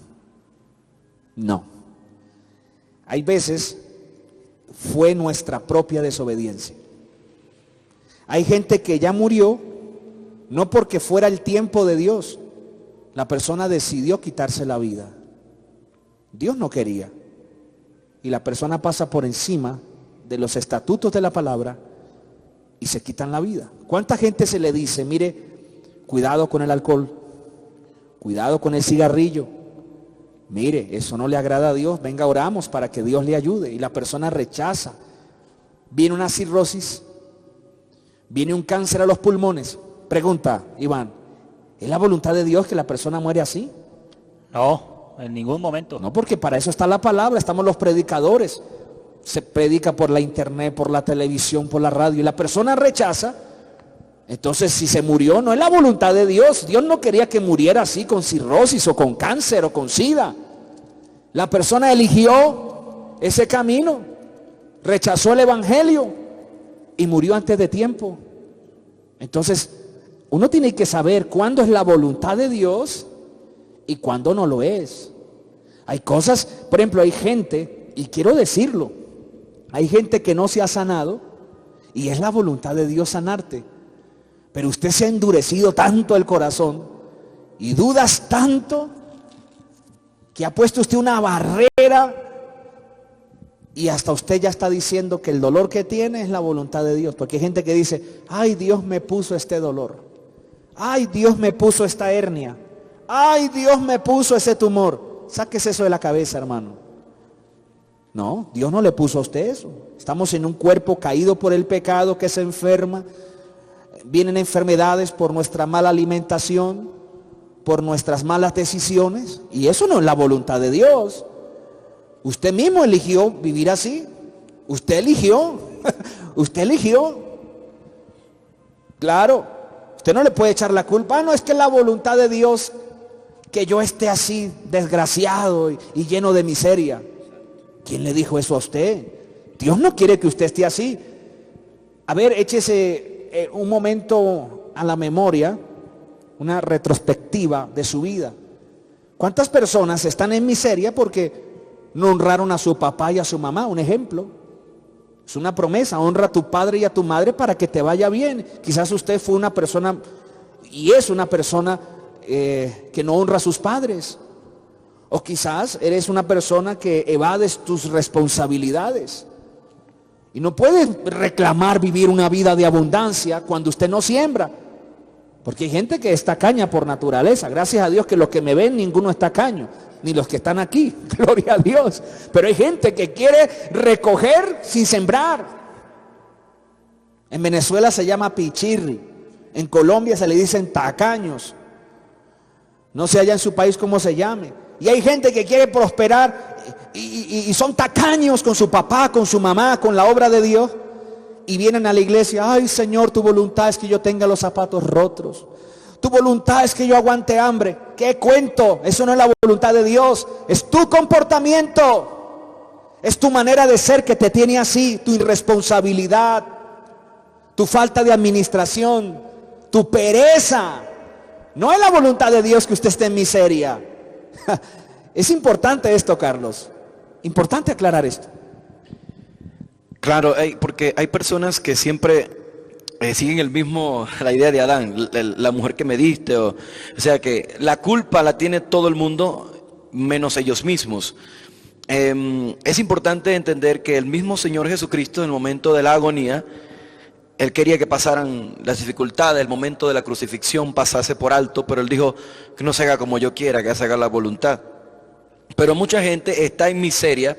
Hay veces fue nuestra propia desobediencia. Hay gente que ya murió, no porque fuera el tiempo de Dios. La persona decidió quitarse la vida. Dios no quería. Y la persona pasa por encima de los estatutos de la palabra y se quitan la vida. ¿Cuánta gente se le dice, mire, cuidado con el alcohol, cuidado con el cigarrillo, mire, eso no le agrada a Dios, venga, oramos para que Dios le ayude? Y la persona rechaza. Viene una cirrosis, viene un cáncer a los pulmones. Pregunta, Iván, ¿es la voluntad de Dios que la persona muere así? No, en ningún momento. No, porque para eso está la palabra, estamos los predicadores. Se predica por la internet, por la televisión, por la radio, y la persona rechaza. Entonces, si se murió, no es la voluntad de Dios. Dios no quería que muriera así, con cirrosis o con cáncer o con sida. La persona eligió ese camino, rechazó el evangelio y murió antes de tiempo. Entonces, uno tiene que saber cuándo es la voluntad de Dios y cuándo no lo es. Hay cosas, por ejemplo, hay gente, y quiero decirlo, hay gente que no se ha sanado y es la voluntad de Dios sanarte. Pero usted se ha endurecido tanto el corazón y dudas tanto que ha puesto usted una barrera y hasta usted ya está diciendo que el dolor que tiene es la voluntad de Dios. Porque hay gente que dice, ay, Dios me puso este dolor, ay, Dios me puso esta hernia, ay, Dios me puso ese tumor. Sáquese eso de la cabeza, hermano. No, Dios no le puso a usted eso. Estamos en un cuerpo caído por el pecado que se enferma. Vienen enfermedades por nuestra mala alimentación, por nuestras malas decisiones, y eso no es la voluntad de Dios. Usted mismo eligió vivir así. Usted eligió. Usted eligió. Claro, usted no le puede echar la culpa. No, es que la voluntad de Dios que yo esté así, desgraciado y lleno de miseria. ¿Quién le dijo eso a usted? Dios no quiere que usted esté así. A ver, échese un momento a la memoria, una retrospectiva de su vida. ¿Cuántas personas están en miseria porque no honraron a su papá y a su mamá? Un ejemplo. Es una promesa, honra a tu padre y a tu madre para que te vaya bien. Quizás usted fue una persona y es una persona que no honra a sus padres. O quizás eres una persona que evades tus responsabilidades. Y no puedes reclamar vivir una vida de abundancia cuando usted no siembra. Porque hay gente que es tacaña por naturaleza. Gracias a Dios que los que me ven ninguno es tacaño, ni los que están aquí, gloria a Dios. Pero hay gente que quiere recoger sin sembrar. En Venezuela se llama pichirri, en Colombia se le dicen tacaños. No sé allá en su país cómo se llame. Y hay gente que quiere prosperar y son tacaños con su papá, con su mamá, con la obra de Dios. Y vienen a la iglesia: ay, Señor, tu voluntad es que yo tenga los zapatos rotos. Tu voluntad es que yo aguante hambre. ¿Qué cuento? Eso no es la voluntad de Dios. Es tu comportamiento. Es tu manera de ser que te tiene así. Tu irresponsabilidad, tu falta de administración, tu pereza. No es la voluntad de Dios que usted esté en miseria. Es importante esto, Carlos. Importante aclarar esto. Claro, porque hay personas que siempre siguen la idea de Adán, la mujer que me diste, o sea que la culpa la tiene todo el mundo menos ellos mismos. Es importante entender que el mismo Señor Jesucristo, en el momento de la agonía, Él quería que pasaran las dificultades, el momento de la crucifixión pasase por alto, pero Él dijo que no se haga como yo quiera, que se haga la voluntad. Pero mucha gente está en miseria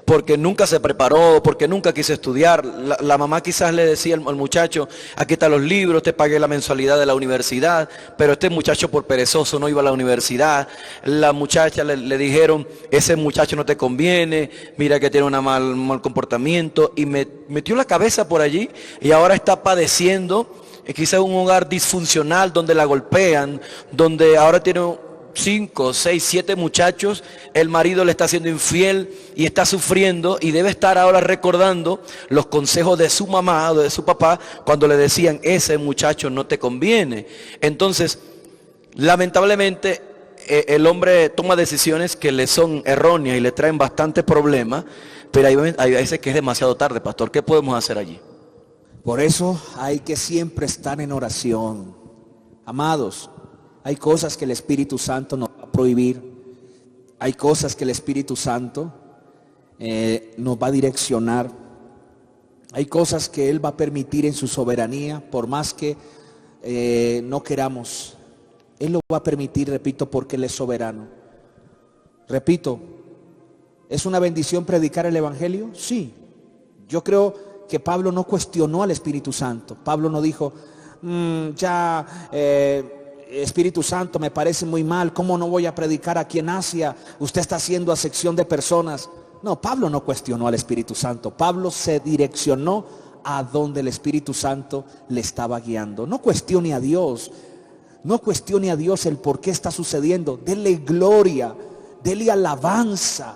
porque nunca se preparó, porque nunca quiso estudiar. La mamá quizás le decía al muchacho: aquí están los libros, te pagué la mensualidad de la universidad, pero este muchacho por perezoso no iba a la universidad. La muchacha le dijeron: ese muchacho no te conviene, mira que tiene un mal comportamiento, y metió la cabeza por allí y ahora está padeciendo, quizás un hogar disfuncional donde la golpean, donde ahora tiene 5, 6, 7 muchachos, el marido le está siendo infiel y está sufriendo, y debe estar ahora recordando los consejos de su mamá o de su papá cuando le decían: ese muchacho no te conviene. Entonces, lamentablemente, el hombre toma decisiones que le son erróneas y le traen bastante problemas, pero hay veces que es demasiado tarde, pastor. ¿Qué podemos hacer allí? Por eso hay que siempre estar en oración. Amados, hay cosas que el Espíritu Santo nos va a prohibir. Hay cosas que el Espíritu Santo nos va a direccionar. Hay cosas que Él va a permitir en su soberanía, por más que no queramos. Él lo va a permitir, repito, porque Él es soberano. Repito, ¿es una bendición predicar el Evangelio? Sí. Yo creo que Pablo no cuestionó al Espíritu Santo. Pablo no dijo: Espíritu Santo, me parece muy mal, ¿cómo no voy a predicar aquí en Asia? Usted está haciendo acepción de personas. No, Pablo no cuestionó al Espíritu Santo. Pablo se direccionó a donde el Espíritu Santo le estaba guiando. No cuestione a Dios. No cuestione a Dios el por qué está sucediendo. Dele gloria, dele alabanza.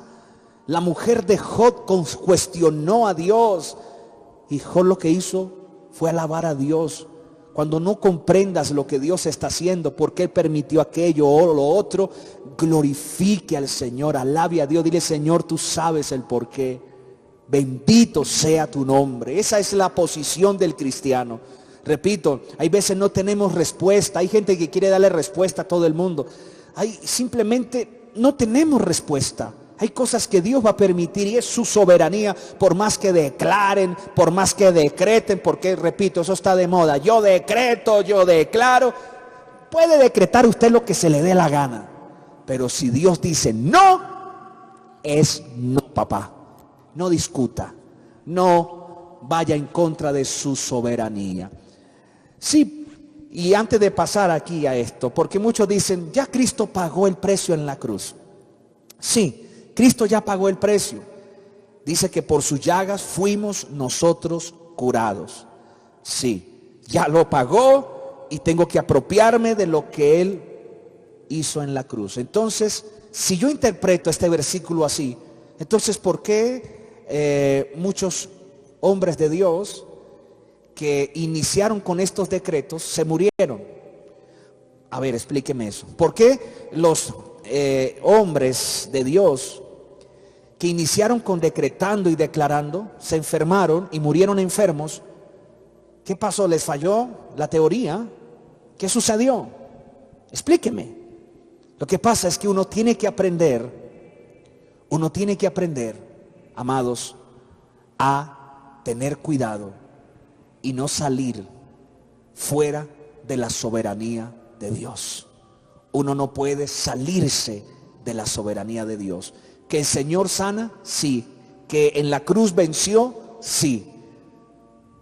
La mujer de Job cuestionó a Dios, y Job lo que hizo fue alabar a Dios. Cuando no comprendas lo que Dios está haciendo, por qué permitió aquello o lo otro, glorifique al Señor, alabe a Dios, dile: Señor, tú sabes el por qué. Bendito sea tu nombre. Esa es la posición del cristiano. Repito, hay veces no tenemos respuesta. Hay gente que quiere darle respuesta a todo el mundo. Simplemente no tenemos respuesta. Hay cosas que Dios va a permitir y es su soberanía, por más que declaren, por más que decreten, porque repito, eso está de moda. Yo decreto, yo declaro. Puede decretar usted lo que se le dé la gana, pero si Dios dice no, es no, papá. No discuta, no vaya en contra de su soberanía. Sí, y antes de pasar aquí a esto, porque muchos dicen: ya Cristo pagó el precio en la cruz. Sí, Cristo ya pagó el precio. Dice que por sus llagas fuimos nosotros curados. Sí, ya lo pagó y tengo que apropiarme de lo que Él hizo en la cruz. Entonces, si yo interpreto este versículo así, entonces ¿por qué muchos hombres de Dios que iniciaron con estos decretos se murieron? A ver, explíqueme eso. ¿Por qué los hombres de Dios que iniciaron con decretando y declarando se enfermaron y murieron enfermos? ¿Qué pasó? ¿Les falló la teoría? ¿Qué sucedió? Explíqueme. Lo que pasa es que uno tiene que aprender, amados, a tener cuidado y no salir fuera de la soberanía de Dios. Uno no puede salirse de la soberanía de Dios. Que el Señor sana, sí. Que en la cruz venció, sí.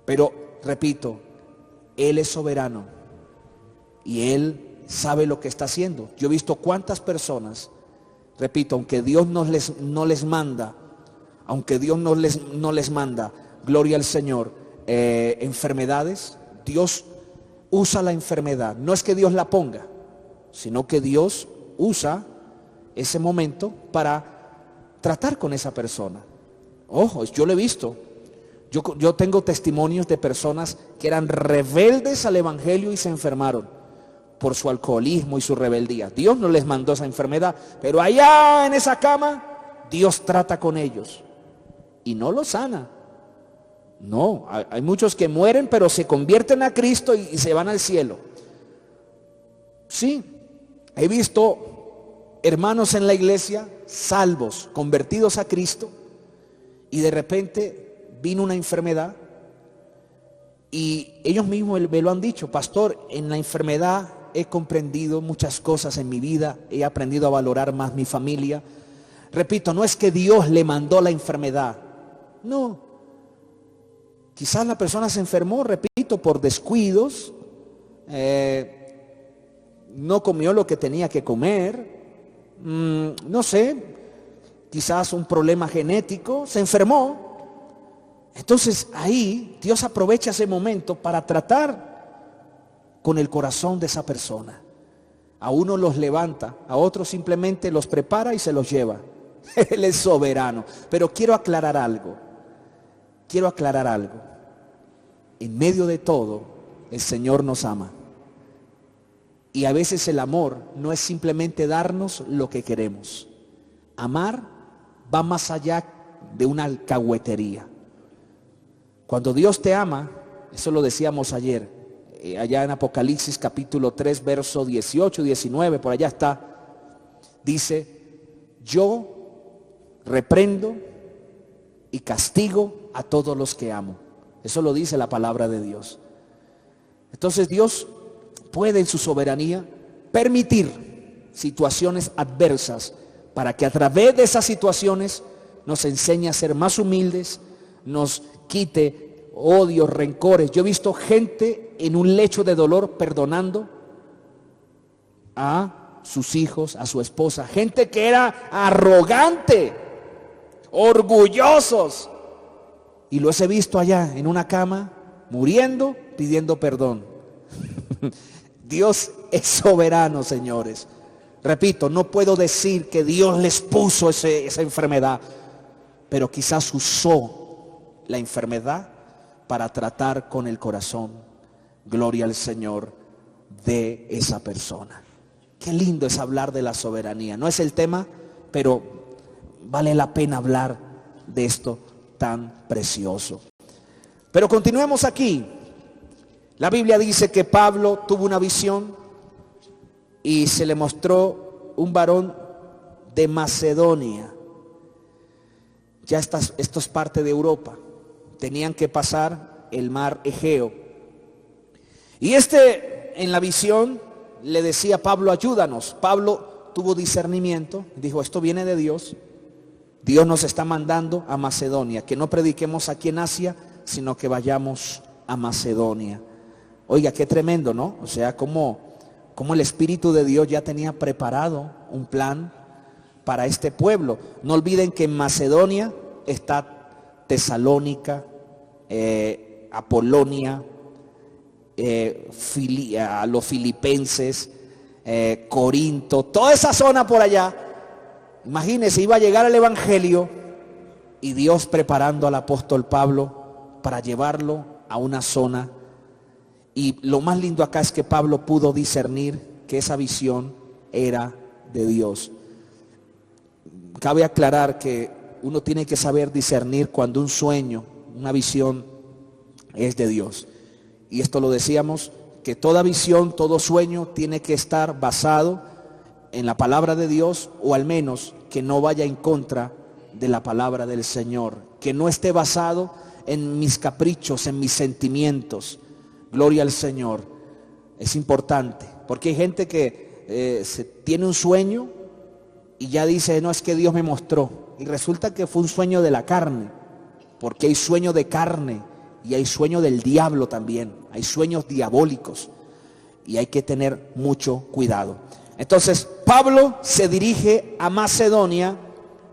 Pero, repito, Él es soberano y Él sabe lo que está haciendo. Yo he visto cuántas personas, repito, aunque Dios no les manda, gloria al Señor, enfermedades, Dios usa la enfermedad. No es que Dios la ponga, sino que Dios usa ese momento para tratar con esa persona. Ojo, yo lo he visto. Yo tengo testimonios de personas que eran rebeldes al evangelio y se enfermaron por su alcoholismo y su rebeldía. Dios no les mandó esa enfermedad, pero allá en esa cama Dios trata con ellos y no los sana. No, hay muchos que mueren pero se convierten a Cristo y se van al cielo. Sí, he visto hermanos en la iglesia salvos, convertidos a Cristo, y de repente vino una enfermedad y ellos mismos me lo han dicho: pastor, en la enfermedad he comprendido muchas cosas en mi vida, he aprendido a valorar más mi familia. Repito, no es que Dios le mandó la enfermedad, no. Quizás la persona se enfermó, repito, por descuidos, no comió lo que tenía que comer, no sé, quizás un problema genético, se enfermó. Entonces ahí Dios aprovecha ese momento para tratar con el corazón de esa persona. A uno los levanta, a otros simplemente los prepara y se los lleva. Él es soberano. Pero quiero aclarar algo. En medio de todo, el Señor nos ama. Y a veces el amor no es simplemente darnos lo que queremos. Amar va más allá de una alcahuetería. Cuando Dios te ama, eso lo decíamos ayer, allá en Apocalipsis capítulo 3, verso 18 y 19, por allá está, dice: yo reprendo y castigo a todos los que amo. Eso lo dice la palabra de Dios. Entonces Dios puede en su soberanía permitir situaciones adversas para que a través de esas situaciones nos enseñe a ser más humildes, nos quite odios, rencores. Yo he visto gente en un lecho de dolor perdonando a sus hijos, a su esposa, gente que era arrogante, orgullosos, y los he visto allá en una cama muriendo, pidiendo perdón. Dios es soberano, señores. Repito, no puedo decir que Dios les puso esa enfermedad, pero quizás usó la enfermedad para tratar con el corazón, gloria al Señor, de esa persona. Qué lindo es hablar de la soberanía. No es el tema, pero vale la pena hablar de esto tan precioso. Pero continuemos aquí. La Biblia dice que Pablo tuvo una visión y se le mostró un varón de Macedonia. Ya esto es parte de Europa. Tenían que pasar el mar Egeo. Y en la visión le decía: Pablo, ayúdanos. Pablo tuvo discernimiento, dijo: esto viene de Dios. Dios nos está mandando a Macedonia, que no prediquemos aquí en Asia, sino que vayamos a Macedonia. Oiga, qué tremendo, ¿no? O sea, como el Espíritu de Dios ya tenía preparado un plan para este pueblo. No olviden que en Macedonia está Tesalónica, Apolonia, los filipenses, Corinto, toda esa zona por allá. Imagínense, iba a llegar el evangelio y Dios preparando al apóstol Pablo para llevarlo a una zona. Y lo más lindo acá es que Pablo pudo discernir que esa visión era de Dios. Cabe aclarar que uno tiene que saber discernir cuando un sueño, una visión es de Dios. Y esto lo decíamos, que toda visión, todo sueño tiene que estar basado en la palabra de Dios, o al menos que no vaya en contra de la palabra del Señor, que no esté basado en mis caprichos, en mis sentimientos. Gloria al Señor. Es importante, porque hay gente que tiene un sueño y ya dice: no, es que Dios me mostró, y resulta que fue un sueño de la carne, porque hay sueño de carne y hay sueño del diablo también, hay sueños diabólicos. y hay que tener mucho cuidado. Entonces Pablo se dirige a Macedonia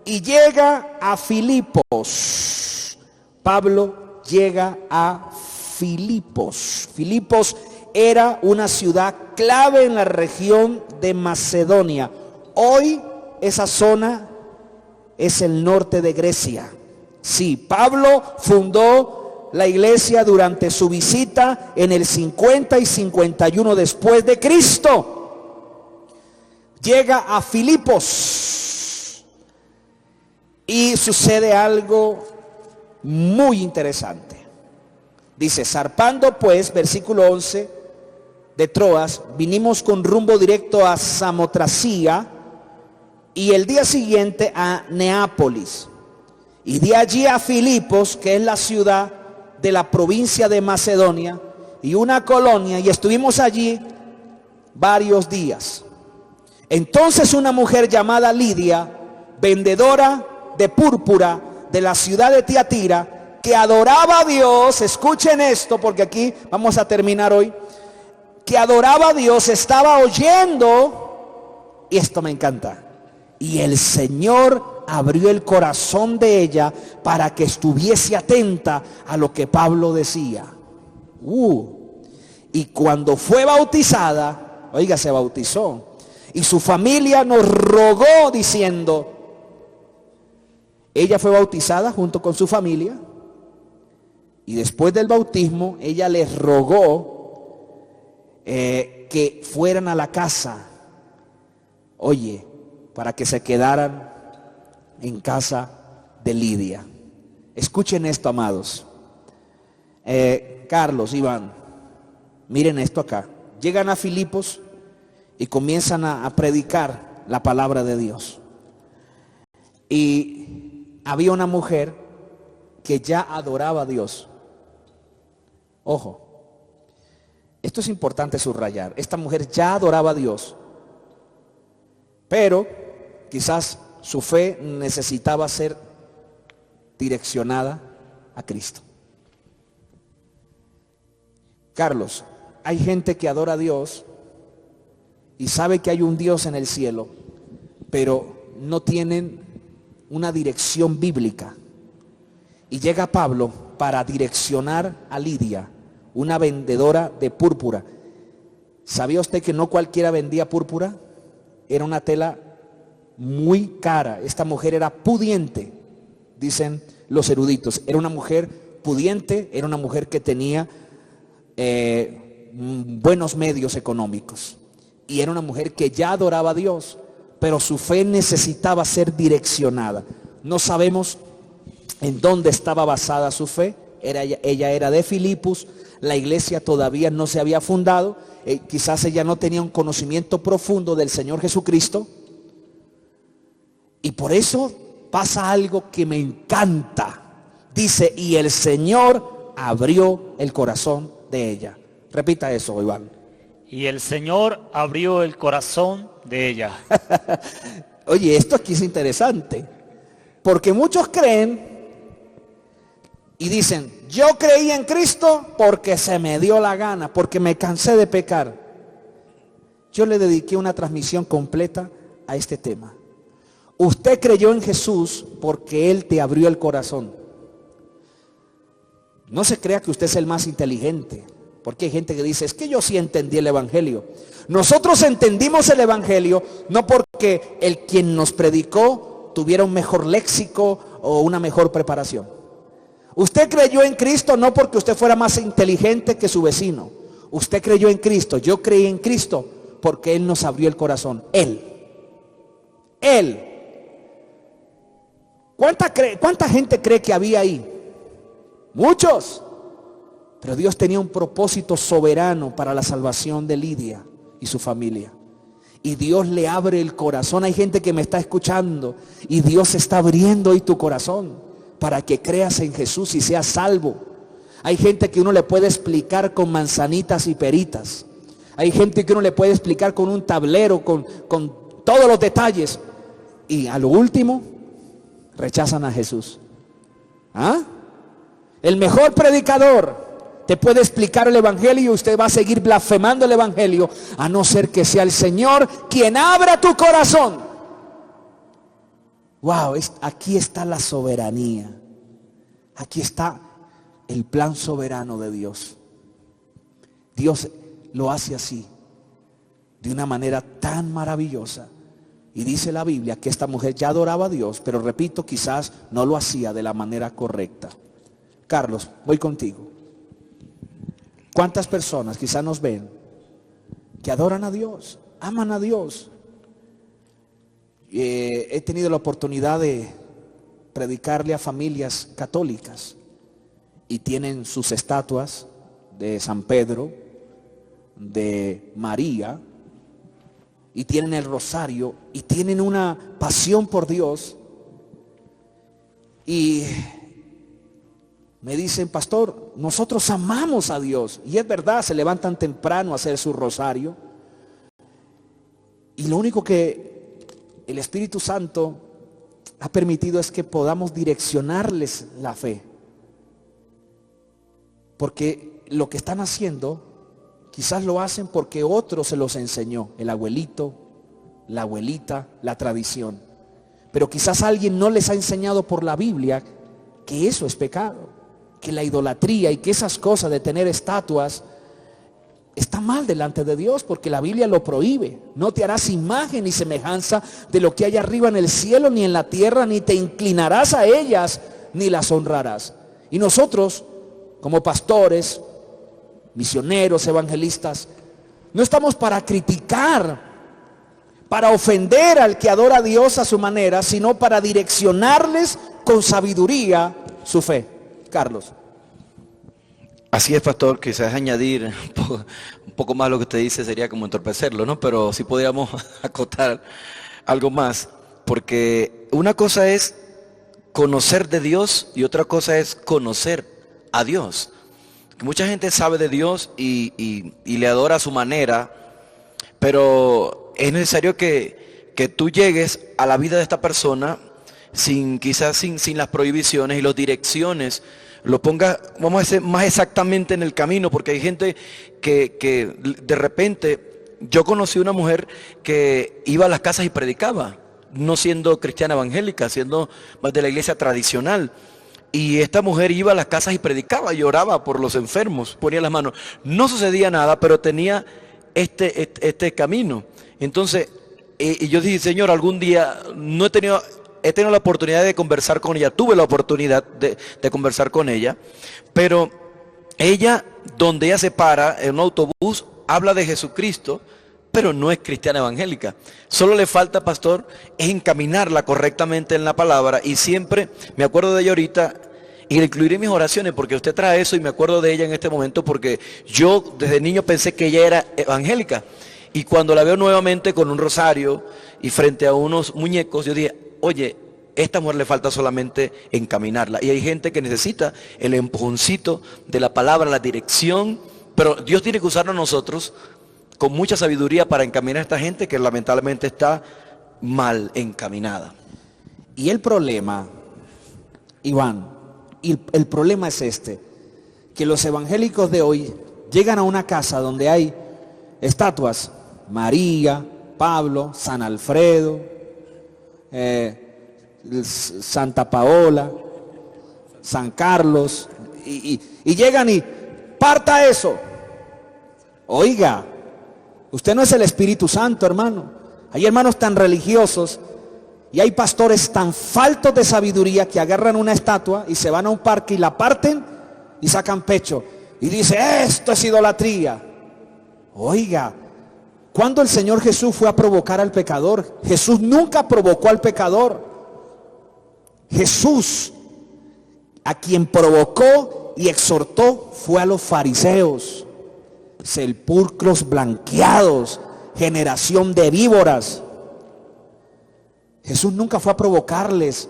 y llega a Filipos. Pablo llega a Filipos. Filipos era una ciudad clave en la región de Macedonia. Hoy esa zona es el norte de Grecia. Sí, Pablo fundó la iglesia durante su visita en el 50 y 51 después de Cristo. Llega a Filipos y sucede algo muy interesante. Dice, zarpando pues, versículo 11, de Troas, vinimos con rumbo directo a Samotracía y el día siguiente a Neápolis. Y de allí a Filipos, que es la ciudad de la provincia de Macedonia y una colonia, y estuvimos allí varios días. Entonces una mujer llamada Lidia, vendedora de púrpura de la ciudad de Tiatira, que adoraba a Dios, escuchen esto porque aquí vamos a terminar hoy, que adoraba a Dios, estaba oyendo, y esto me encanta, y el Señor abrió el corazón de ella para que estuviese atenta a lo que Pablo decía. Y cuando fue bautizada, oiga, se bautizó, y su familia nos rogó diciendo, ella fue bautizada junto con su familia, y después del bautismo ella les rogó que fueran a la casa, oye, para que se quedaran en casa de Lidia. Escuchen esto, amados. Carlos, Iván, miren esto acá. Llegan a Filipos y comienzan a predicar la palabra de Dios. Y había una mujer que ya adoraba a Dios. Ojo, esto es importante subrayar. Esta mujer ya adoraba a Dios, pero quizás su fe necesitaba ser direccionada a Cristo. Carlos, hay gente que adora a Dios y sabe que hay un Dios en el cielo, pero no tienen una dirección bíblica. Y llega Pablo para direccionar a Lidia, una vendedora de púrpura. ¿Sabía usted que no cualquiera vendía púrpura? Era una tela muy cara. Esta mujer era pudiente, dicen los eruditos. Era una mujer pudiente, era una mujer que tenía buenos medios económicos. Y era una mujer que ya adoraba a Dios, pero su fe necesitaba ser direccionada. No sabemos en dónde estaba basada su fe. Ella era de Filipos, la iglesia todavía no se había fundado, quizás ella no tenía un conocimiento profundo del Señor Jesucristo, y por eso pasa algo que me encanta. Dice, y el Señor abrió el corazón de ella. Repita eso, Iván. Y el Señor abrió el corazón de ella. Oye, esto aquí es interesante, porque muchos creen y dicen, yo creí en Cristo porque se me dio la gana, porque me cansé de pecar. Yo le dediqué una transmisión completa a este tema. Usted creyó en Jesús porque Él te abrió el corazón. No se crea que usted es el más inteligente, porque hay gente que dice, es que yo sí entendí el Evangelio. Nosotros entendimos el Evangelio no porque el quien nos predicó tuviera un mejor léxico o una mejor preparación. Usted creyó en Cristo no porque usted fuera más inteligente que su vecino. Usted creyó en Cristo. Yo creí en Cristo porque Él nos abrió el corazón. Él. ¿Cuánta gente cree que había ahí? Muchos. Pero Dios tenía un propósito soberano para la salvación de Lidia y su familia. Y Dios le abre el corazón. Hay gente que me está escuchando y Dios está abriendo hoy tu corazón para que creas en Jesús y seas salvo. Hay gente que uno le puede explicar con manzanitas y peritas. Hay gente que uno le puede explicar con un tablero, con todos los detalles. Y a lo último, rechazan a Jesús. ¿Ah? El mejor predicador, te puede explicar el evangelio y usted va a seguir blasfemando el evangelio, a no ser que sea el Señor quien abra tu corazón. Wow, aquí está la soberanía. Aquí está el plan soberano de Dios. Dios lo hace así, de una manera tan maravillosa. Y dice la Biblia que esta mujer ya adoraba a Dios, pero repito, quizás no lo hacía de la manera correcta. Carlos, voy contigo. ¿Cuántas personas quizás nos ven que adoran a Dios, aman a Dios? He tenido la oportunidad de predicarle a familias católicas y tienen sus estatuas de San Pedro, de María, y tienen el rosario y tienen una pasión por Dios, y me dicen: pastor, nosotros amamos a Dios. Y es verdad, se levantan temprano a hacer su rosario, y lo único que el Espíritu Santo ha permitido es que podamos direccionarles la fe, porque lo que están haciendo quizás lo hacen porque otro se los enseñó, el abuelito, la abuelita, la tradición. Pero quizás alguien no les ha enseñado por la Biblia que eso es pecado, que la idolatría y que esas cosas de tener estatuas está mal delante de Dios, porque la Biblia lo prohíbe. No te harás imagen ni semejanza de lo que hay arriba en el cielo ni en la tierra, ni te inclinarás a ellas ni las honrarás. Y nosotros, como pastores, misioneros, evangelistas, no estamos para criticar, para ofender al que adora a Dios a su manera, sino para direccionarles con sabiduría su fe. Carlos. Así es, pastor. Quizás añadir un poco más lo que usted dice sería como entorpecerlo, ¿no? Pero sí podríamos acotar algo más, porque una cosa es conocer de Dios y otra cosa es conocer a Dios. Mucha gente sabe de Dios y le adora a su manera, pero es necesario que tú llegues a la vida de esta persona quizás sin las prohibiciones y las direcciones, lo pongas, vamos a decir, más exactamente en el camino, porque hay gente que de repente, yo conocí una mujer que iba a las casas y predicaba, no siendo cristiana evangélica, siendo más de la iglesia tradicional. Y esta mujer iba a las casas y predicaba y oraba por los enfermos, ponía las manos. No sucedía nada, pero tenía este camino. Entonces, y yo dije: Señor, algún día he tenido la oportunidad de conversar con ella, tuve la oportunidad de conversar con ella, pero ella, donde ella se para en un autobús, habla de Jesucristo, pero no es cristiana evangélica. Solo le falta, pastor, es encaminarla correctamente en la palabra. Y siempre me acuerdo de ella ahorita y la incluiré en mis oraciones, porque usted trae eso y me acuerdo de ella en este momento, porque yo desde niño pensé que ella era evangélica. Y cuando la veo nuevamente con un rosario y frente a unos muñecos, yo dije: oye, esta mujer le falta solamente encaminarla. Y hay gente que necesita el empujoncito de la palabra, la dirección, pero Dios tiene que usarnos a nosotros con mucha sabiduría para encaminar a esta gente que lamentablemente está mal encaminada. Y el problema, Iván, el problema es que los evangélicos de hoy llegan a una casa donde hay estatuas, María, Pablo, San Alfredo, Santa Paola, San Carlos, y llegan y parta eso. Oiga, usted no es el Espíritu Santo, hermano. Hay hermanos tan religiosos y hay pastores tan faltos de sabiduría que agarran una estatua y se van a un parque y la parten y sacan pecho y dice: esto es idolatría. Oiga, ¿cuándo el Señor Jesús fue a provocar al pecador? Jesús nunca provocó al pecador. Jesús, a quien provocó y exhortó, fue a los fariseos, sepulcros blanqueados, generación de víboras. Jesús nunca fue a provocarles.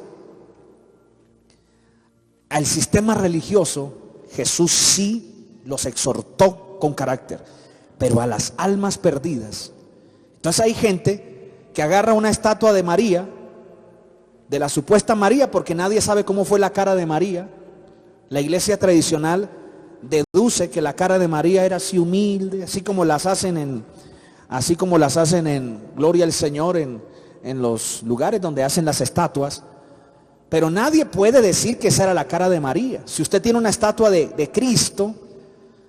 Al sistema religioso, Jesús sí los exhortó con carácter, pero a las almas perdidas. Entonces hay gente que agarra una estatua de María, de la supuesta María, porque nadie sabe cómo fue la cara de María. La iglesia tradicional deduce que la cara de María era así humilde, así como las hacen en Gloria al Señor, en los lugares donde hacen las estatuas. Pero nadie puede decir que esa era la cara de María. Si usted tiene una estatua de Cristo,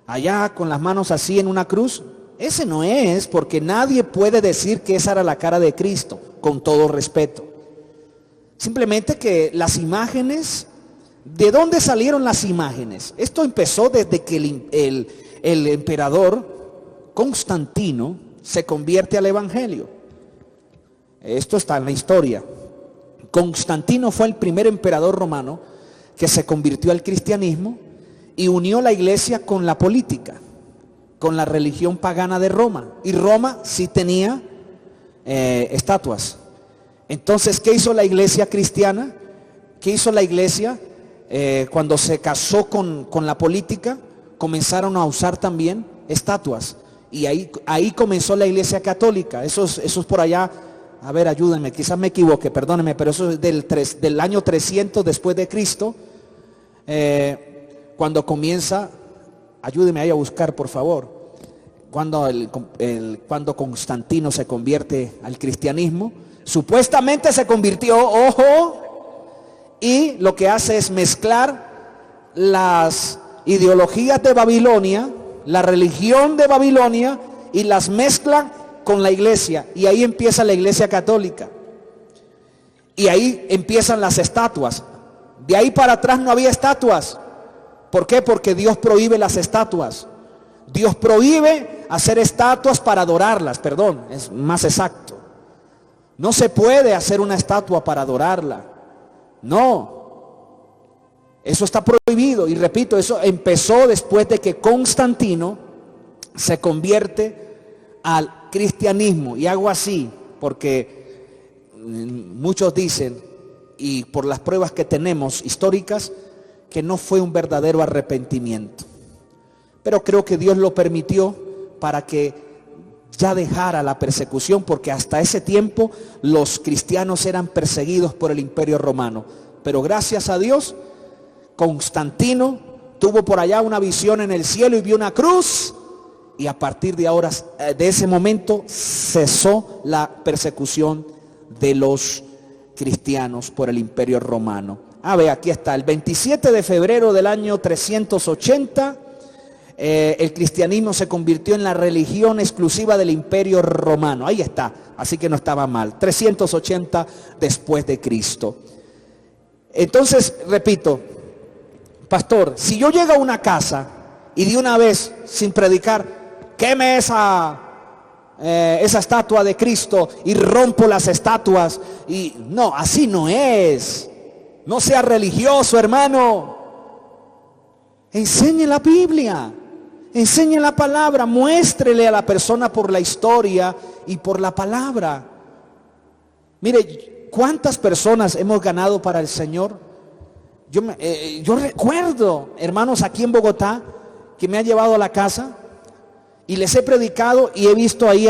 allá con las manos así en una cruz, ese no es, porque nadie puede decir que esa era la cara de Cristo, con todo respeto. Simplemente que las imágenes, ¿de dónde salieron las imágenes? Esto empezó desde que el emperador Constantino se convierte al evangelio. Esto está en la historia. Constantino fue el primer emperador romano que se convirtió al cristianismo y unió la iglesia con la política, con la religión pagana de Roma. Y Roma sí tenía estatuas. Entonces, ¿qué hizo la iglesia cristiana? ¿Qué hizo la iglesia? Cuando se casó con la política, comenzaron a usar también estatuas. Y ahí comenzó la iglesia católica. Eso es por allá. A ver, ayúdenme, quizás me equivoque, perdónenme, pero eso es del año 300 después de Cristo, cuando comienza, ayúdenme ahí a buscar, por favor, cuando Constantino se convierte al cristianismo. Supuestamente se convirtió, ojo, y lo que hace es mezclar las ideologías de Babilonia, la religión de Babilonia, y las mezcla con la iglesia, y ahí empieza la iglesia católica, y ahí empiezan las estatuas. De ahí para atrás no había estatuas. ¿Por qué? Porque Dios prohíbe las estatuas. Dios prohíbe hacer estatuas para adorarlas, perdón, es más exacto. No se puede hacer una estatua para adorarla, no, eso está prohibido. Y repito, eso empezó después de que Constantino se convierte al cristianismo. Y hago así porque muchos dicen, y por las pruebas que tenemos históricas, que no fue un verdadero arrepentimiento. Pero creo que Dios lo permitió para que ya dejara la persecución, porque hasta ese tiempo los cristianos eran perseguidos por el Imperio Romano. Pero gracias a Dios, Constantino tuvo por allá una visión en el cielo y vio una cruz. Y a partir de ahora, de ese momento, cesó la persecución de los cristianos por el Imperio Romano. Ve, aquí está, el 27 de febrero del año 380, el cristianismo se convirtió en la religión exclusiva del Imperio Romano. Ahí está, así que no estaba mal, 380 después de Cristo. Entonces, repito, pastor, si yo llego a una casa y de una vez, sin predicar, queme esa estatua de Cristo y rompo las estatuas, y no, así no es. No sea religioso, hermano. Enseñe la Biblia, enseñe la palabra, muéstrele a la persona por la historia y por la palabra. Mire, ¿cuántas personas hemos ganado para el Señor? Yo recuerdo, hermanos, aquí en Bogotá, que me ha llevado a la casa y les he predicado y he visto ahí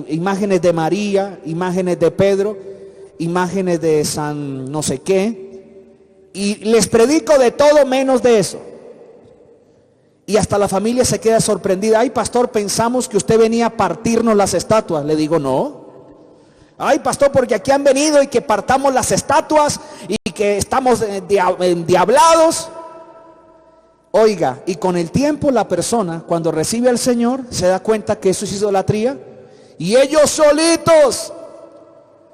imágenes de María, imágenes de Pedro, imágenes de San no sé qué, y les predico de todo menos de eso. Y hasta la familia se queda sorprendida. Ay, pastor, pensamos que usted venía a partirnos las estatuas. Le digo, no. Ay, pastor, porque aquí han venido y que partamos las estatuas y que estamos endiablados. Oiga, y con el tiempo la persona, cuando recibe al Señor, se da cuenta que eso es idolatría. Y ellos solitos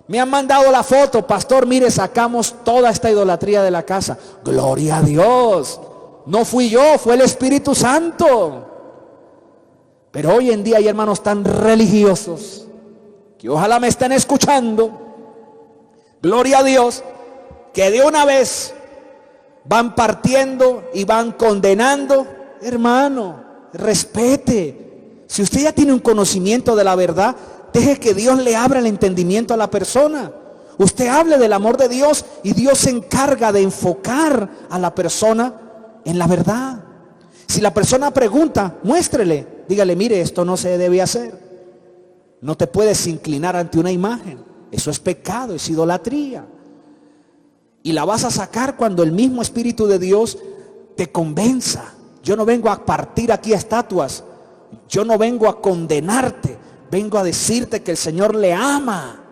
me han mandado la foto. Pastor, mire, sacamos toda esta idolatría de la casa. Gloria a Dios. No fui yo, fue el Espíritu Santo. Pero hoy en día hay hermanos tan religiosos que ojalá me estén escuchando, gloria a Dios, que de una vez van partiendo y van condenando. Hermano, respete. Si usted ya tiene un conocimiento de la verdad, deje que Dios le abra el entendimiento a la persona. Usted hable del amor de Dios y Dios se encarga de enfocar a la persona en la verdad. Si la persona pregunta, muéstrele, dígale, mire, esto no se debe hacer. No te puedes inclinar ante una imagen. Eso es pecado, es idolatría. Y la vas a sacar cuando el mismo Espíritu de Dios te convenza. Yo no vengo a partir aquí estatuas. Yo no vengo a condenarte. Vengo a decirte que el Señor le ama.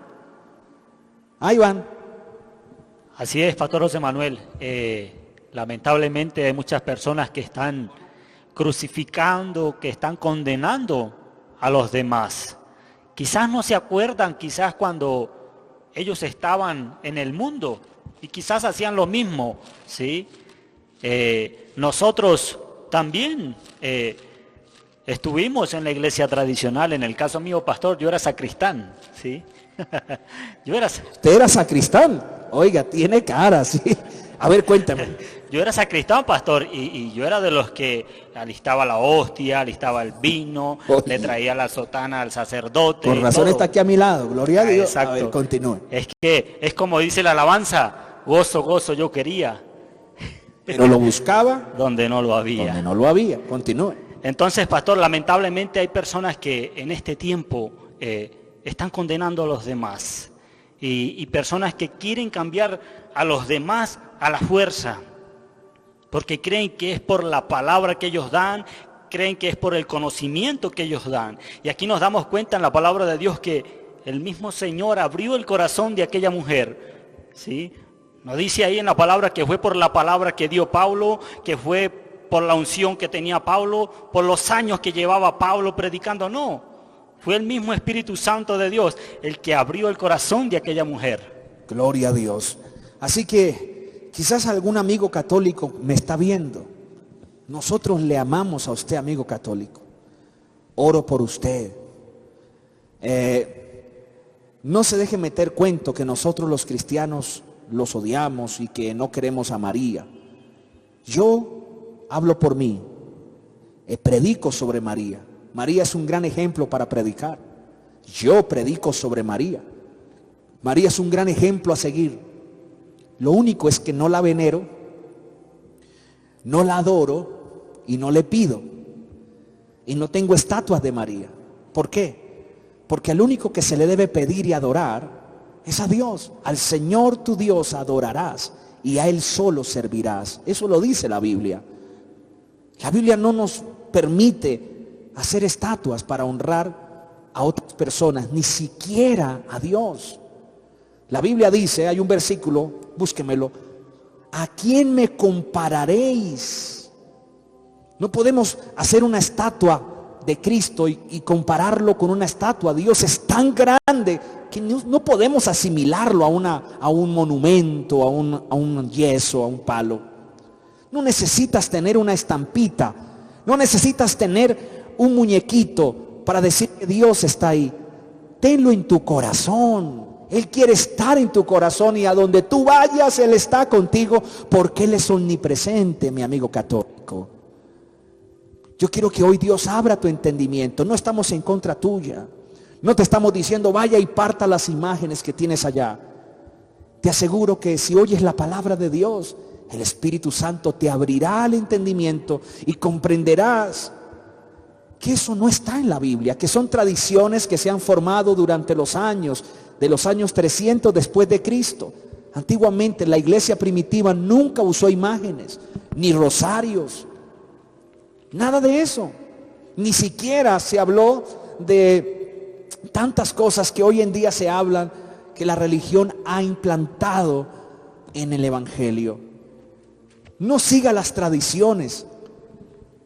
Ahí van. Así es, Pastor José Manuel. Lamentablemente hay muchas personas que están crucificando, que están condenando a los demás. Quizás no se acuerdan, quizás cuando ellos estaban en el mundo y quizás hacían lo mismo, ¿sí? Nosotros también estuvimos en la iglesia tradicional. En el caso mío, pastor, yo era sacristán, ¿sí? Usted era sacristán. Oiga, tiene cara, ¿sí? A ver, cuéntame. Yo era sacristán, pastor, y yo era de los que alistaba la hostia, alistaba el vino, le traía la sotana al sacerdote. Por razón está aquí a mi lado, gloria a Dios. Exacto. A ver, continúe. Es que es como dice la alabanza, gozo, gozo yo quería. Pero lo buscaba donde no lo había. donde no lo había. Continúe. Entonces, pastor, lamentablemente hay personas que en este tiempo están condenando a los demás. Y personas que quieren cambiar a los demás a la fuerza, porque creen que es por la palabra que ellos dan, creen que es por el conocimiento que ellos dan. Y aquí nos damos cuenta en la palabra de Dios que el mismo Señor abrió el corazón de aquella mujer, ¿sí? Nos dice ahí en la palabra que fue por la palabra que dio Pablo, que fue por la unción que tenía Pablo, por los años que llevaba Pablo predicando, no. Fue el mismo Espíritu Santo de Dios el que abrió el corazón de aquella mujer. Gloria a Dios. Así que quizás algún amigo católico me está viendo. Nosotros le amamos a usted, amigo católico. Oro por usted. No se deje meter cuento que nosotros los cristianos los odiamos y que no queremos a María. Yo hablo por mí. Predico sobre María. María es un gran ejemplo para predicar. Yo predico sobre María. María es un gran ejemplo a seguir. Lo único es que no la venero, no la adoro y no le pido. Y no tengo estatuas de María. ¿Por qué? Porque al único que se le debe pedir y adorar es a Dios. Al Señor tu Dios adorarás y a Él solo servirás. Eso lo dice la Biblia. La Biblia no nos permite hacer estatuas para honrar a otras personas, ni siquiera a Dios. La Biblia dice, hay un versículo, búsquemelo, ¿a quién me compararéis? No podemos hacer una estatua de Cristo y compararlo con una estatua. Dios es tan grande que no podemos asimilarlo a un monumento, a un yeso, a un palo. No necesitas tener una estampita, no necesitas tener un muñequito para decir que Dios está ahí. Tenlo en tu corazón. Él quiere estar en tu corazón y a donde tú vayas Él está contigo porque Él es omnipresente, mi amigo católico. Yo quiero que hoy Dios abra tu entendimiento. No estamos en contra tuya. No te estamos diciendo vaya y parta las imágenes que tienes allá. Te aseguro que si oyes la palabra de Dios, el Espíritu Santo te abrirá el entendimiento y comprenderás que eso no está en la Biblia, que son tradiciones que se han formado durante los años, de los años 300 después de Cristo. Antiguamente la iglesia primitiva nunca usó imágenes, ni rosarios, nada de eso. Ni siquiera se habló de tantas cosas que hoy en día se hablan, que la religión ha implantado en el Evangelio. No siga las tradiciones.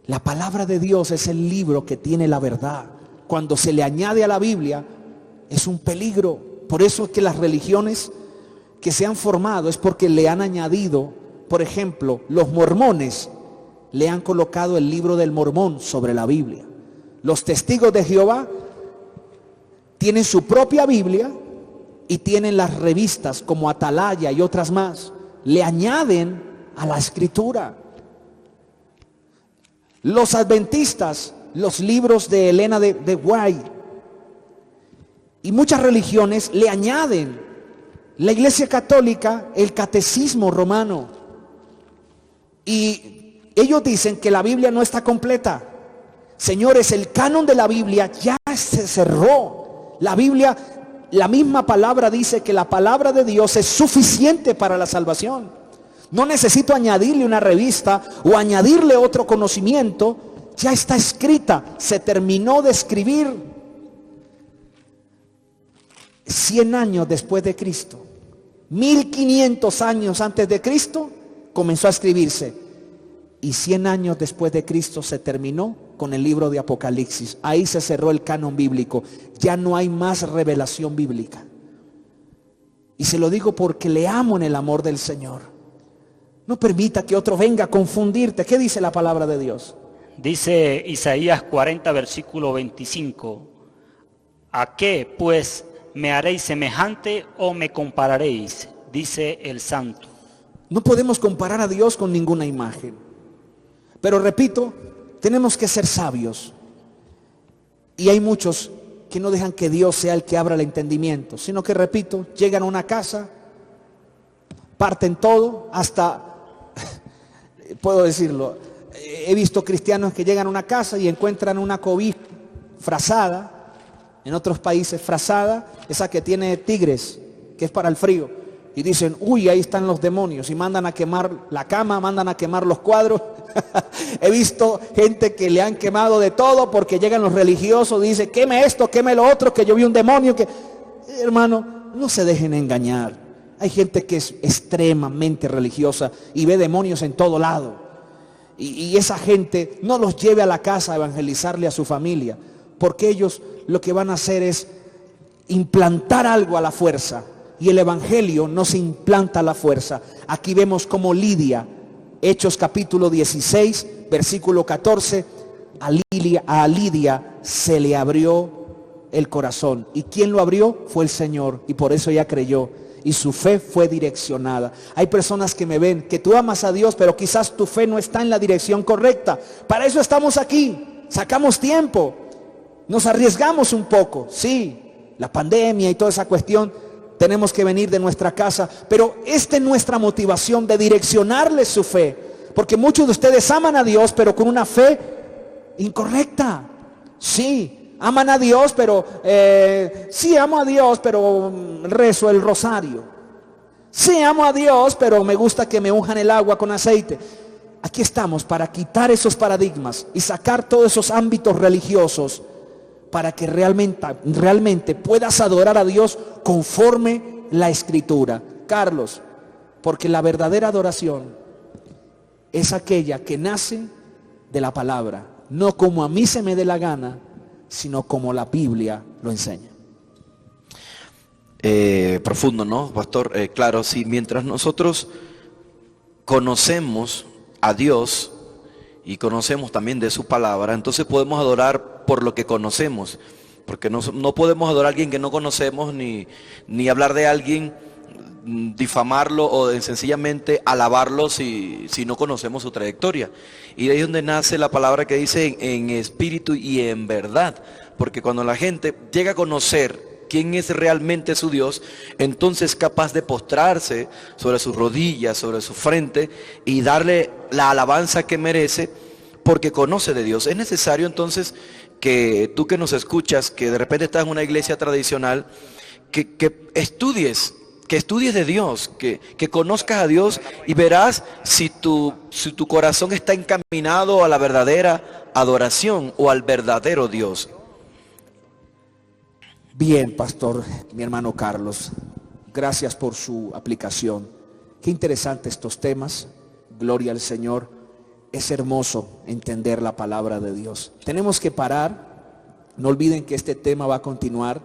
La palabra de Dios es el libro que tiene la verdad. Cuando se le añade a la Biblia, es un peligro. Por eso es que las religiones que se han formado es porque le han añadido, por ejemplo, los mormones le han colocado el libro del Mormón sobre la Biblia. Los testigos de Jehová tienen su propia Biblia y tienen las revistas como Atalaya y otras más. Le añaden a la Escritura. Los adventistas, los libros de Elena de White y muchas religiones le añaden. La Iglesia Católica, el Catecismo Romano. Y ellos dicen que la Biblia no está completa. Señores, el canon de la Biblia ya se cerró. La Biblia, la misma palabra dice que la palabra de Dios es suficiente para la salvación. No necesito añadirle una revista o añadirle otro conocimiento. Ya está escrita, se terminó de escribir 100 años después de Cristo. 1500 años antes de Cristo comenzó a escribirse. Y 100 años después de Cristo se terminó con el libro de Apocalipsis. Ahí se cerró el canon bíblico. Ya no hay más revelación bíblica. Y se lo digo porque le amo en el amor del Señor. No permita que otro venga a confundirte. ¿Qué dice la palabra de Dios? Dice Isaías 40, versículo 25. ¿A qué, pues, me haréis semejante o me compararéis? Dice el Santo. No podemos comparar a Dios con ninguna imagen. Pero repito, tenemos que ser sabios. Y hay muchos que no dejan que Dios sea el que abra el entendimiento, sino que, repito, llegan a una casa, parten todo, hasta, puedo decirlo, he visto cristianos que llegan a una casa y encuentran una cobija frazada, en otros países frazada, esa que tiene tigres, que es para el frío, y dicen, uy, ahí están los demonios, y mandan a quemar la cama, mandan a quemar los cuadros. He visto gente que le han quemado de todo porque llegan los religiosos y dicen, queme esto, queme lo otro, que yo vi un demonio. Hermano, no se dejen engañar. Hay gente que es extremadamente religiosa y ve demonios en todo lado. Y esa gente no los lleve a la casa a evangelizarle a su familia, porque ellos lo que van a hacer es implantar algo a la fuerza. Y el evangelio no se implanta a la fuerza. Aquí vemos como Lidia, Hechos capítulo 16, versículo 14, a Lidia se le abrió el corazón. ¿Y quién lo abrió? Fue el Señor. Y por eso ella creyó. Y su fe fue direccionada. Hay personas que me ven, que tú amas a Dios, pero quizás tu fe no está en la dirección correcta. Para eso estamos aquí. Sacamos tiempo. Nos arriesgamos un poco. Sí, la pandemia y toda esa cuestión. Tenemos que venir de nuestra casa, pero esta es nuestra motivación de direccionarles su fe, porque muchos de ustedes aman a Dios, pero con una fe incorrecta. Sí, aman a Dios, pero sí amo a Dios, pero rezo el rosario. Sí, amo a Dios, pero me gusta que me unjan el agua con aceite. Aquí estamos para quitar esos paradigmas y sacar todos esos ámbitos religiosos, para que realmente puedas adorar a Dios conforme la Escritura. Carlos, porque la verdadera adoración es aquella que nace de la palabra, no como a mí se me dé la gana, sino como la Biblia lo enseña. Profundo, ¿no, pastor? Claro, sí, mientras nosotros conocemos a Dios y conocemos también de su palabra, entonces podemos adorar por lo que conocemos, porque no podemos adorar a alguien que no conocemos, ni hablar de alguien, difamarlo o sencillamente alabarlo si no conocemos su trayectoria. Y de ahí es donde nace la palabra que dice en espíritu y en verdad, porque cuando la gente llega a conocer quién es realmente su Dios, entonces es capaz de postrarse sobre sus rodillas, sobre su frente y darle la alabanza que merece porque conoce de Dios. Es necesario entonces que tú que nos escuchas, que de repente estás en una iglesia tradicional, que estudies de Dios, que conozcas a Dios y verás si tu corazón está encaminado a la verdadera adoración o al verdadero Dios. Bien, pastor, mi hermano Carlos, gracias por su aplicación. Qué interesante estos temas, gloria al Señor. Es hermoso entender la palabra de Dios. Tenemos que parar, no olviden que este tema va a continuar.